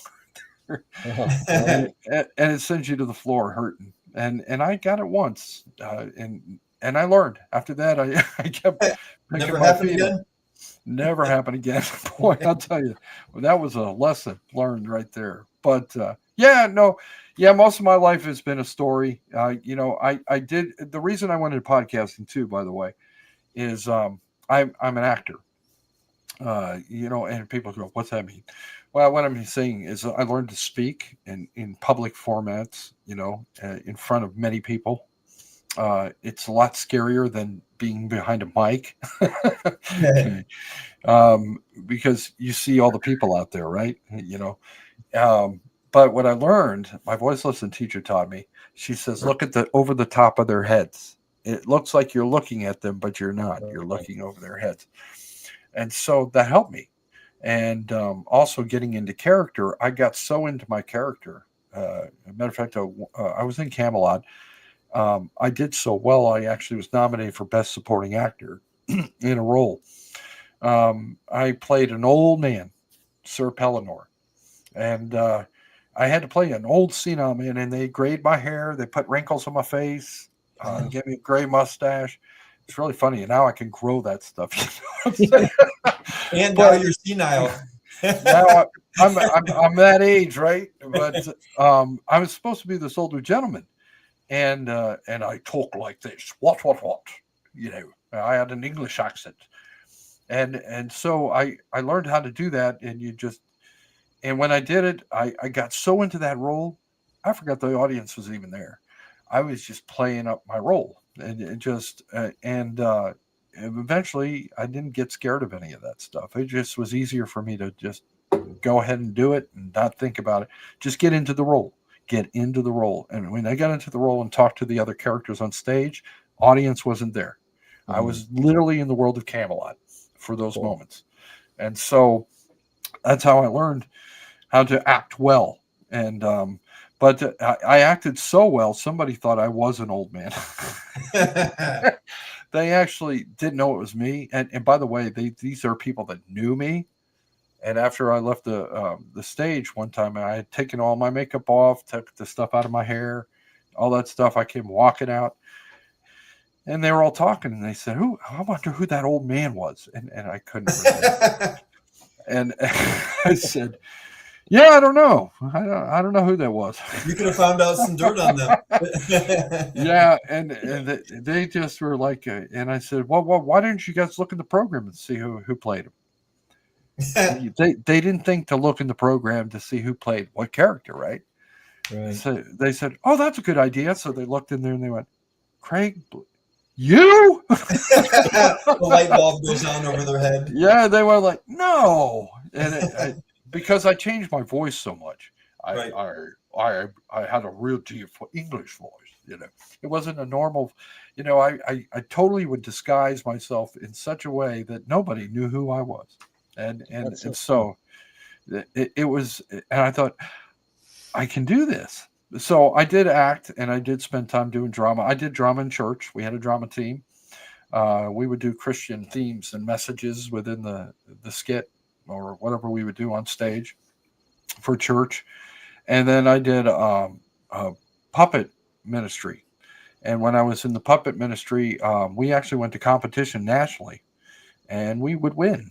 Speaker 3: And it sends you to the floor hurting. And I got it once. And I learned. After that, I kept
Speaker 4: Never happened again.
Speaker 3: Never happened again. Boy, I'll tell you, that was a lesson learned right there. But most of my life has been a story. I did. The reason I went into podcasting too, by the way, is I'm an actor. And people go, what's that mean? Well, what I'm saying is I learned to speak in public formats, in front of many people. It's a lot scarier than being behind a mic. Because you see all the people out there, right? But what I learned, my voice lesson teacher taught me, she says, look at over the top of their heads. It looks like you're looking at them, but you're not. You're looking over their heads. And so that helped me. And also getting into character, I got so into my character. As a matter of fact, I was in Camelot. I did so well, I actually was nominated for Best Supporting Actor in a role. I played an old man, Sir Pellinor. And I had to play an old senile man, and they grayed my hair. They put wrinkles on my face, gave me a gray mustache. It's really funny. And now I can grow that stuff.
Speaker 4: And now you're senile.
Speaker 3: Now I'm that age, right? But I was supposed to be this older gentleman. And I talk like this. What? I had an English accent. And so I learned how to do that. And when I did it, I got so into that role, I forgot the audience was even there. I was just playing up my role. And eventually I didn't get scared of any of that stuff. It just was easier for me to just go ahead and do it and not think about it. Just get into the role. And when I got into the role and talked to the other characters on stage, audience wasn't there. I was literally in the world of Camelot for those moments. And so that's how I learned how to act well. And but I acted so well, somebody thought I was an old man. They actually didn't know it was me. And by the way, these are people that knew me. And after I left the stage one time, I had taken all my makeup off, took the stuff out of my hair, all that stuff. I came walking out, and they were all talking, and they said, "Who? I wonder who that old man was." And I couldn't remember. And I said, "Yeah, I don't know. I don't know who that was."
Speaker 4: You could have found out some dirt on them.
Speaker 3: Yeah, and they just were like, and I said, "Well, why didn't you guys look in the program and see who played him?" They didn't think to look in the program to see who played what character, right?
Speaker 4: Right.
Speaker 3: So they said, "Oh, that's a good idea." So they looked in there and they went, "Craig, you?"
Speaker 4: The light bulb goes on over their head.
Speaker 3: Yeah, they were like, "No," and because I changed my voice so much,
Speaker 4: Right.
Speaker 3: I had a real deep English voice. It wasn't a normal. I totally would disguise myself in such a way that nobody knew who I was. And so it was, and I thought, I can do this. So I did act, and I did spend time doing drama. I did drama in church. We had a drama team. We would do Christian themes and messages within the skit or whatever we would do on stage for church. And then I did a puppet ministry. And when I was in the puppet ministry, we actually went to competition nationally, and we would win.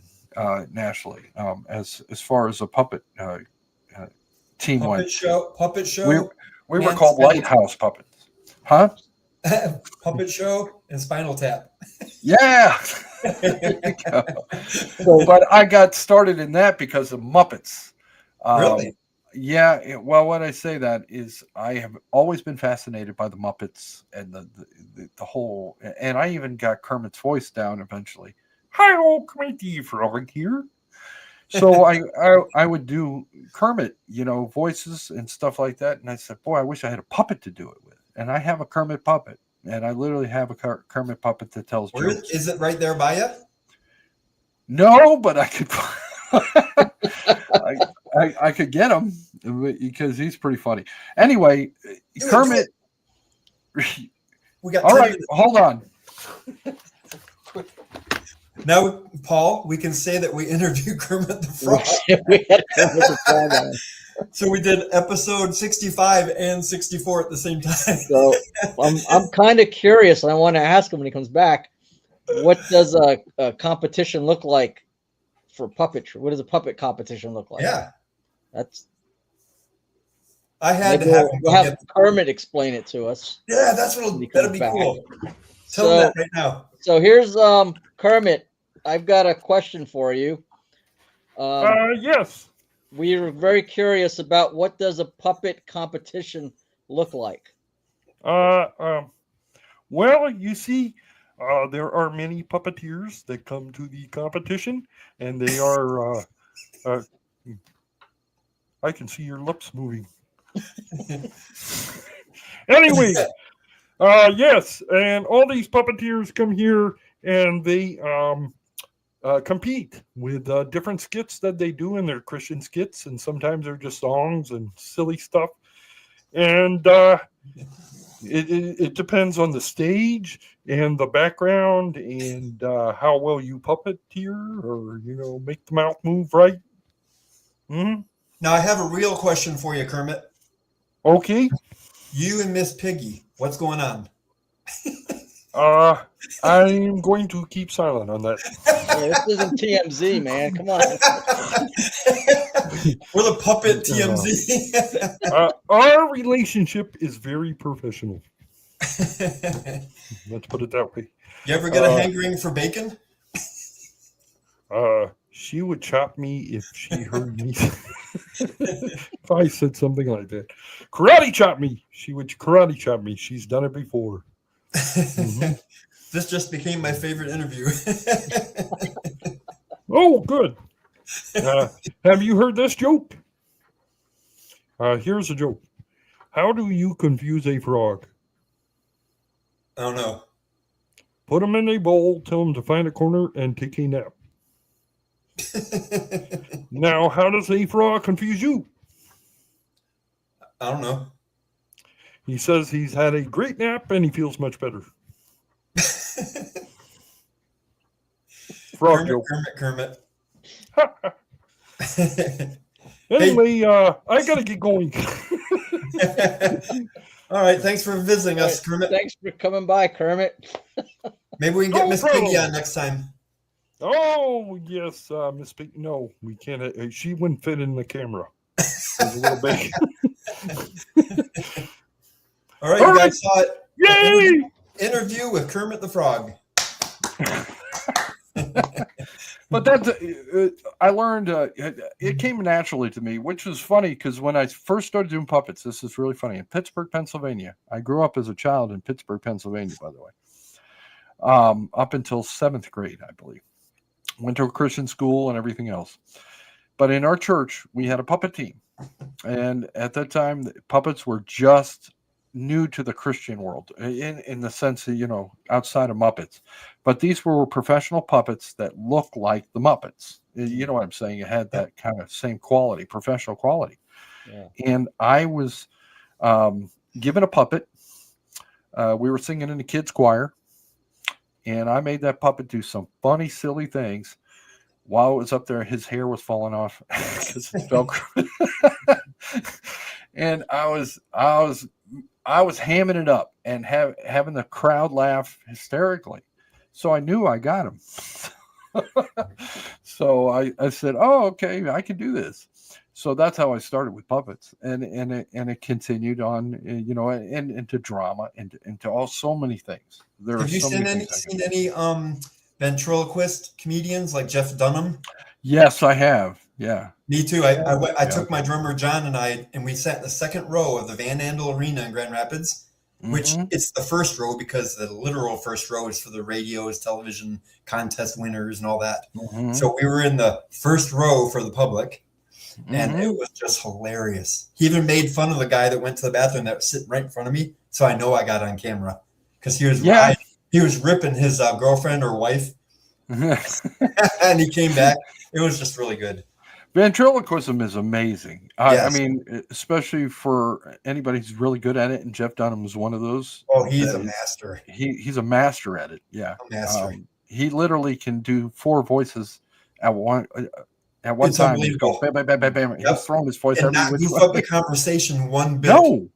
Speaker 3: Nationally, as far as a puppet team went.
Speaker 4: Puppet show.
Speaker 3: We were called Lighthouse Puppets, huh?
Speaker 4: Puppet show and Spinal Tap.
Speaker 3: Yeah. But I got started in that because of Muppets.
Speaker 4: Really?
Speaker 3: Yeah. Well, when I say that is, I have always been fascinated by the Muppets and the whole. And I even got Kermit's voice down eventually. Hi, Kermit over here. So I would do Kermit, voices and stuff like that. And I said, boy, I wish I had a puppet to do it with. And I have a Kermit puppet, and I literally have a Kermit puppet that tells jokes.
Speaker 4: Is it right there by you?
Speaker 3: No, but I could. I could get him because he's pretty funny. Anyway, Kermit.
Speaker 4: We got
Speaker 3: all right. Minutes. Hold on.
Speaker 4: Now, Paul, we can say that we interviewed Kermit the Frog.
Speaker 2: We had Kermit the Frog on.
Speaker 4: So we did episode 65 and 64 at the same time.
Speaker 2: So I'm kind of curious, and I want to ask him when he comes back, what does a competition look like for puppetry? What does a puppet competition look like?
Speaker 4: Yeah.
Speaker 2: I had to have Kermit explain it to us.
Speaker 4: Yeah, that'll be cool. Tell him that right now.
Speaker 2: So here's Kermit. I've got a question for you.
Speaker 5: Yes.
Speaker 2: We are very curious about what does a puppet competition look like?
Speaker 5: Well, you see, there are many puppeteers that come to the competition, and they are. I can see your lips moving. Anyway, yes, and all these puppeteers come here, and they compete with different skits that they do in their Christian skits, and sometimes they're just songs and silly stuff. And it depends on the stage and the background and how well you puppeteer or make the mouth move right. Mm-hmm.
Speaker 4: Now I have a real question for you, Kermit.
Speaker 5: Okay.
Speaker 4: You and Miss Piggy, what's going on?
Speaker 5: I'm going to keep silent on that.
Speaker 2: This isn't TMZ, man. Come on.
Speaker 4: We're the puppet TMZ.
Speaker 5: Our relationship is very professional. Let's put it that way.
Speaker 4: You ever get a hankering for bacon?
Speaker 5: She would chop me if she heard me. If I said something like that. Karate chop me. She would karate chop me. She's done it before. Mm-hmm.
Speaker 4: This just became my favorite interview.
Speaker 5: Oh, good. Have you heard this joke? Here's a joke. How do you confuse a frog?
Speaker 4: I don't know.
Speaker 5: Put him in a bowl, tell him to find a corner, and take a nap. Now, how does a frog confuse you?
Speaker 4: I don't know.
Speaker 5: He says he's had a great nap and he feels much better. Frog joke.
Speaker 4: Kermit.
Speaker 5: Anyway, I gotta get going.
Speaker 4: All right. Thanks for visiting
Speaker 2: All
Speaker 4: us,
Speaker 2: right,
Speaker 4: Kermit.
Speaker 2: thanks for coming by, Kermit.
Speaker 4: Maybe we can get
Speaker 5: No
Speaker 4: Miss Piggy
Speaker 5: problem.
Speaker 4: on next time.
Speaker 5: Oh yes, Miss Pink. No, we can't. She wouldn't fit in the camera. It's a little big.
Speaker 4: All right,
Speaker 5: All
Speaker 4: you
Speaker 5: right.
Speaker 4: guys saw it.
Speaker 5: Yay!
Speaker 4: Interview with Kermit the Frog.
Speaker 3: But that's I learned it came naturally to me, which was funny because when I first started doing puppets, this is really funny, in Pittsburgh, Pennsylvania. I grew up as a child in Pittsburgh, Pennsylvania, by the way, up until 7th grade, I believe. Went to a Christian school and everything else. But in our church, we had a puppet team, and at that time, puppets were just new to the Christian world in the sense that, outside of Muppets. But these were professional puppets that looked like the Muppets. You know what I'm saying? It had that kind of same quality, professional quality.
Speaker 2: Yeah.
Speaker 3: And I was given a puppet. We were singing in the kids' choir, and I made that puppet do some funny, silly things. While it was up there, his hair was falling off because it's Velcro. And I was hamming it up and having the crowd laugh hysterically. So I knew I got him. So I said, "Oh, okay, I can do this." So that's how I started with puppets, and it continued on, and into drama and into so many things. There
Speaker 4: Have
Speaker 3: are
Speaker 4: you
Speaker 3: so
Speaker 4: seen
Speaker 3: many things.
Speaker 4: any ventriloquist comedians like Jeff Dunham?
Speaker 3: Yes, I have. Yeah.
Speaker 4: Me too. I took
Speaker 3: okay.
Speaker 4: my drummer John and we sat in the second row of the Van Andel Arena in Grand Rapids, which it's the first row because the literal first row is for the radios, television contest winners, and all that. So we were in the first row for the public, and it was just hilarious. He even made fun of the guy that went to the bathroom that was sitting right in front of me, so I know I got on camera because he was ripping his girlfriend or wife, and he came back. It was just really good.
Speaker 3: Ventriloquism is amazing.
Speaker 4: Yes.
Speaker 3: I mean, especially for anybody who's really good at it, and Jeff Dunham is one of those.
Speaker 4: Oh, he's a master.
Speaker 3: He's a master at it. Yeah,
Speaker 4: A master.
Speaker 3: he literally can do 4 voices at one
Speaker 4: It's
Speaker 3: time. He's going
Speaker 4: unbelievable.
Speaker 3: bam, bam, bam, bam, bam.
Speaker 4: Yep.
Speaker 3: He's throwing his voice
Speaker 4: And
Speaker 3: every
Speaker 4: not
Speaker 3: which
Speaker 4: goof
Speaker 3: way.
Speaker 4: up the conversation one bit.
Speaker 3: No.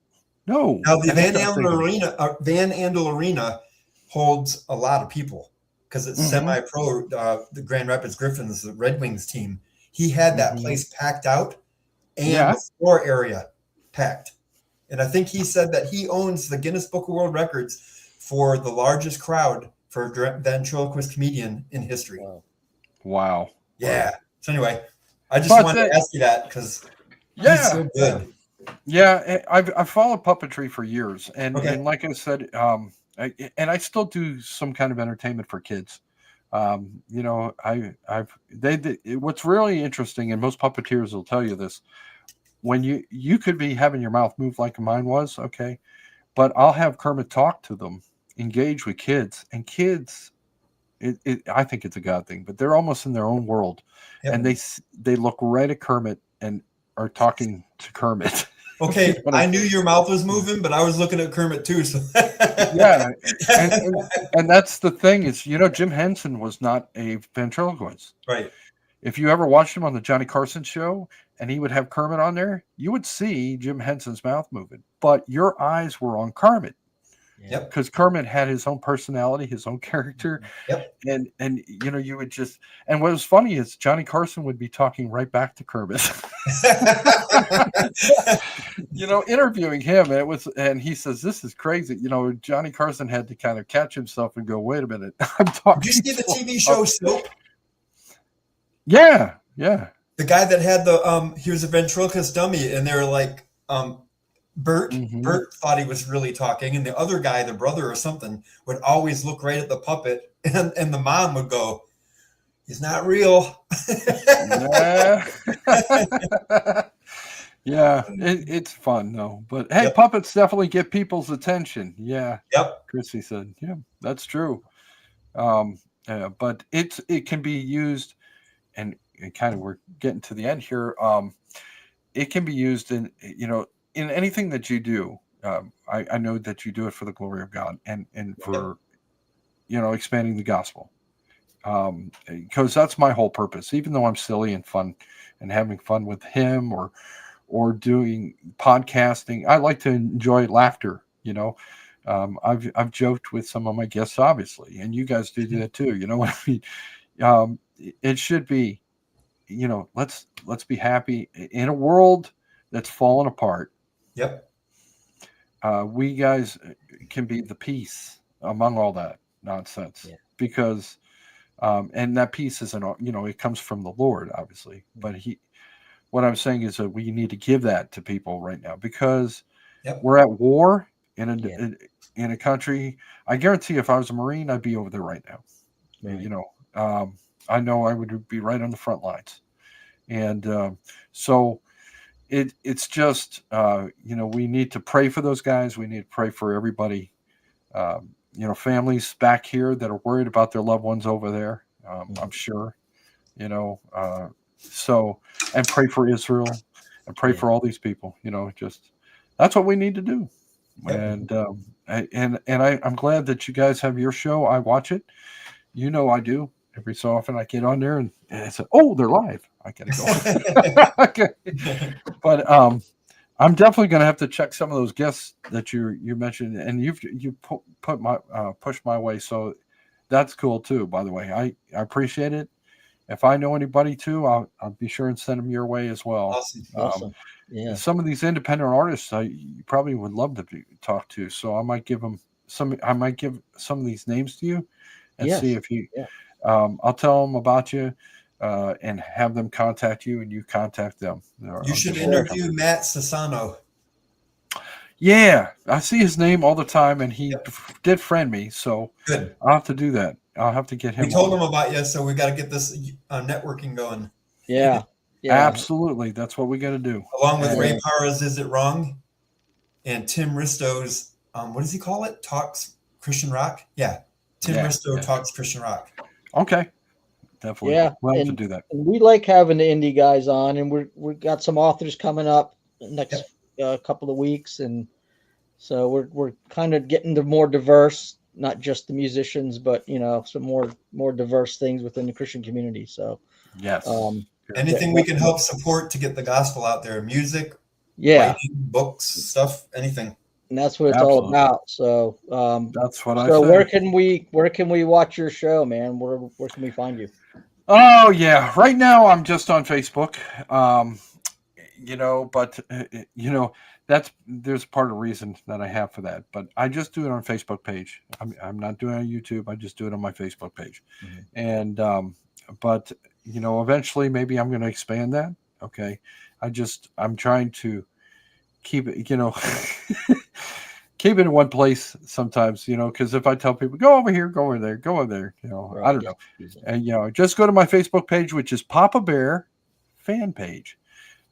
Speaker 4: Now the
Speaker 3: And
Speaker 4: Van
Speaker 3: that's what I'm thinking.
Speaker 4: Van Andel Arena holds a lot of people because it's semi-pro. The Grand Rapids Griffins, the Red Wings team, he had that place packed out and the floor area packed. And I think he said that he owns the Guinness Book of World Records for the largest crowd for a ventriloquist comedian in history.
Speaker 3: Wow.
Speaker 4: Yeah. So anyway, I just wanted to ask you that because he's so good.
Speaker 3: Yeah, I've followed puppetry for years, and like I said, I still do some kind of entertainment for kids. What's really interesting, and most puppeteers will tell you this, when you could be having your mouth move like mine was, okay, but I'll have Kermit talk to them, engage with kids, and kids, I think it's a God thing, but they're almost in their own world, and they look right at Kermit and are talking to Kermit.
Speaker 4: Okay, I knew your mouth was moving, but I was looking at Kermit too. So.
Speaker 3: Yeah, and that's the thing is, Jim Henson was not a ventriloquist.
Speaker 4: Right.
Speaker 3: If you ever watched him on the Johnny Carson show and he would have Kermit on there, you would see Jim Henson's mouth moving, but your eyes were on Kermit.
Speaker 4: Yep.
Speaker 3: Because Kermit had his own personality, his own character.
Speaker 4: Yep.
Speaker 3: And you would just, and what was funny is Johnny Carson would be talking right back to Kermit. Interviewing him, and he says, "This is crazy." Johnny Carson had to kind of catch himself and go, "Wait a minute, I'm talking."
Speaker 4: Did you see the TV show Soap?
Speaker 3: Yeah.
Speaker 4: The guy that had he was a ventriloquist dummy, and they were like, Bert thought he was really talking, and the other guy, the brother or something, would always look right at the puppet, and the mom would go, "He's not real."
Speaker 3: Yeah, it's fun though. But hey, puppets definitely get people's attention. Yeah.
Speaker 4: Yep.
Speaker 3: Chrissy said, "Yeah, that's true." But it can be used, and kind of we're getting to the end here. It can be used in in anything that you do. I know that you do it for the glory of God and for expanding the gospel. because that's my whole purpose. Even though I'm silly and fun and having fun with him or doing podcasting, I like to enjoy laughter. I've joked with some of my guests, obviously, and you guys do that too. You know what I mean? It should be, let's be happy in a world that's fallen apart.
Speaker 4: Yep.
Speaker 3: We guys can be the peace among all that nonsense, because and that peace isn't, it comes from the Lord, obviously, but what I'm saying is that we need to give that to people right now, because we're at war in a country. I guarantee if I was a Marine, I'd be over there right now. Right. I know I would be right on the front lines. And so it's just, we need to pray for those guys. We need to pray for everybody, families back here that are worried about their loved ones over there. I'm sure, so, and pray for Israel and pray for all these people, just, that's what we need to do. Yep. And I'm glad that you guys have your show. I watch it. I do. Every so often I get on there and I say, oh, they're live. I gotta go. But I'm definitely gonna have to check some of those guests that you mentioned, and you put my pushed my way. So that's cool too. By the way, I appreciate it. If I know anybody too, I'll be sure and send them your way as well.
Speaker 2: Awesome. Yeah.
Speaker 3: Some of these independent artists you probably would love to talk to. So I might give some of these names to you and see if you. Yeah. I'll tell them about you and have them contact you, and you contact them.
Speaker 4: You should interview Matt Sassano.
Speaker 3: Yeah, I see his name all the time, and he did friend me, so good. I'll have to do that. I'll have to get him.
Speaker 4: We told him about you, so we got to get this networking going.
Speaker 2: Yeah,
Speaker 3: absolutely. That's what we got to do.
Speaker 4: Along with Ray Parra's "Is It Wrong" and Tim Risto's what does he call it? Talks Christian Rock. Yeah, Tim Risto talks Christian rock.
Speaker 3: Okay, definitely.
Speaker 2: Yeah,
Speaker 3: we'll have to do that.
Speaker 2: And we like having the indie guys on, and we've got some authors coming up next couple of weeks, and so we're kind of getting to more diverse, not just the musicians, but some more diverse things within the Christian community. So
Speaker 3: yes,
Speaker 4: anything we can help support to get the gospel out there, music, writing, books, stuff, anything.
Speaker 2: And that's what it's all about. So
Speaker 3: that's what I.
Speaker 2: So where can we watch your show, man? Where can we find you?
Speaker 3: Oh yeah, right now I'm just on Facebook. But there's part of the reason that I have for that. But I just do it on Facebook page. I'm not doing it on YouTube. I just do it on my Facebook page. Mm-hmm. And but eventually maybe I'm going to expand that. Okay, I'm trying to keep it, keep it in one place sometimes, because if I tell people, go over here, go over there, go over there, right, I don't know. And, just go to my Facebook page, which is Papa Bear fan page.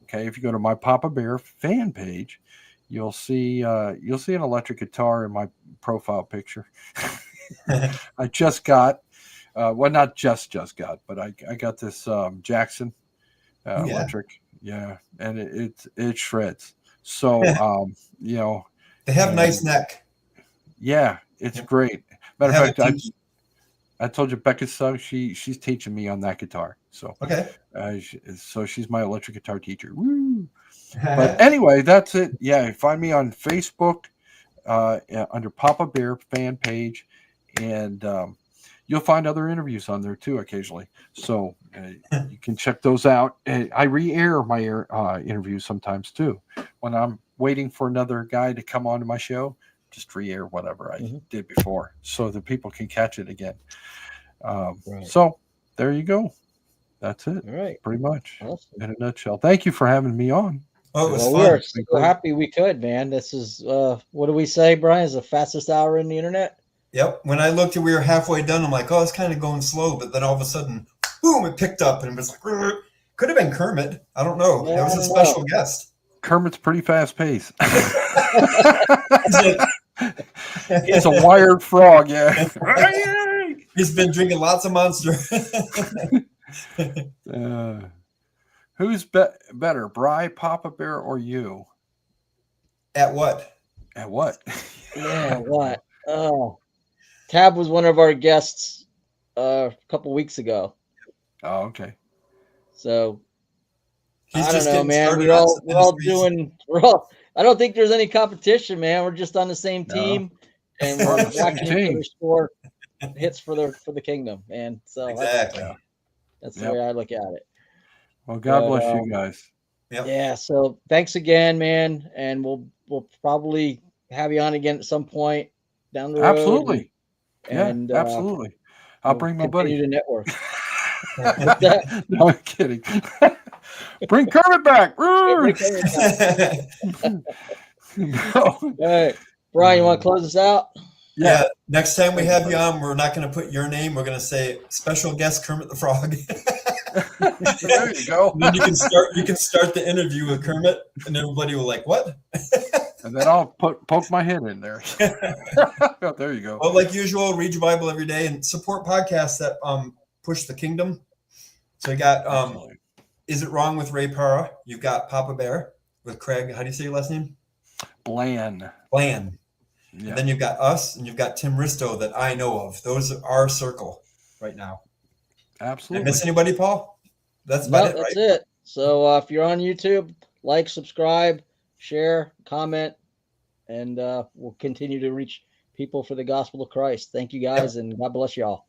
Speaker 3: Okay. If you go to my Papa Bear fan page, you'll see an electric guitar in my profile picture. I just got, not just got, but I got this Jackson electric. Yeah. And it shreds. So,
Speaker 4: they have nice neck.
Speaker 3: Yeah, it's great. Matter of fact, I told you Becca's son, she's teaching me on that guitar. So
Speaker 4: okay.
Speaker 3: So she's my electric guitar teacher. Woo! But anyway, that's it. Yeah, find me on Facebook under Papa Bear fan page, and you'll find other interviews on there too occasionally. So you can check those out. I re-air my interviews sometimes too. When I'm waiting for another guy to come onto my show, just re-air whatever I did before, so that people can catch it again. Right. So there you go. That's it.
Speaker 2: All right.
Speaker 3: Pretty much in a nutshell. Thank you for having me on.
Speaker 4: Oh, it was fun.
Speaker 2: We're so happy we could, man. This is what do we say, Brian? Is the fastest hour in the internet?
Speaker 4: Yep. When I looked and we were halfway done, I'm like, oh, it's kind of going slow. But then all of a sudden, boom, it picked up, and it was like, could have been Kermit. I don't know.
Speaker 2: Yeah,
Speaker 4: that was a special guest.
Speaker 3: Kermit's pretty fast paced. He's a wired frog, yeah.
Speaker 4: He's been drinking lots of Monster.
Speaker 3: Who's better, Bry, Papa Bear, or you?
Speaker 4: At what?
Speaker 3: At what?
Speaker 2: Yeah, what? Oh, Tab was one of our guests a couple weeks ago.
Speaker 3: Oh, okay.
Speaker 2: So
Speaker 4: He's
Speaker 2: I don't
Speaker 4: just
Speaker 2: know,
Speaker 4: getting
Speaker 2: man.
Speaker 4: started
Speaker 2: We're
Speaker 4: on
Speaker 2: all we're all
Speaker 4: ministries.
Speaker 2: doing. We're all. I don't think there's any competition, man. We're just on the same
Speaker 3: No.
Speaker 2: team, and
Speaker 3: We're
Speaker 2: we're
Speaker 3: on the same
Speaker 2: watching each
Speaker 3: team.
Speaker 2: other score hits for the kingdom, and so
Speaker 4: Exactly.
Speaker 2: that's the
Speaker 3: Yep.
Speaker 2: way I look at it.
Speaker 3: Well, God
Speaker 2: But,
Speaker 3: bless you guys.
Speaker 4: Yep.
Speaker 2: Yeah. So thanks again, man, and we'll probably have you on again at some point down the road.
Speaker 3: Absolutely.
Speaker 2: And
Speaker 3: Yeah, absolutely. I'll
Speaker 2: we'll
Speaker 3: bring my
Speaker 2: continue
Speaker 3: buddy.
Speaker 2: to network. What's that?
Speaker 3: No, I'm kidding. Bring Kermit back.
Speaker 2: Bring Kermit
Speaker 3: No.
Speaker 2: All right, Brian, you want to close us out?
Speaker 4: Yeah. Next time we have you on, we're not going to put your name. We're going to say special guest Kermit the Frog.
Speaker 3: There you go.
Speaker 4: And then you can start the interview with Kermit, and everybody will like, what?
Speaker 3: And then I'll poke my head in there. Oh, there you go.
Speaker 4: Well, like usual, read your Bible every day and support podcasts that push the kingdom. So you got
Speaker 3: Absolutely.
Speaker 4: Is It Wrong with Ray Parra? You've got Papa Bear with Craig. How do you say your last name?
Speaker 3: Blann.
Speaker 4: Blann.
Speaker 3: Yeah.
Speaker 4: And then you've got us, and you've got Tim Risto that I know of. Those are our circle right now. Did I
Speaker 3: Absolutely.
Speaker 4: miss anybody, Paul? That's
Speaker 2: No,
Speaker 4: about it,
Speaker 2: that's
Speaker 4: right?
Speaker 2: it. So if you're on YouTube, like, subscribe, share, comment, and we'll continue to reach people for the gospel of Christ. Thank you guys, and God bless y'all.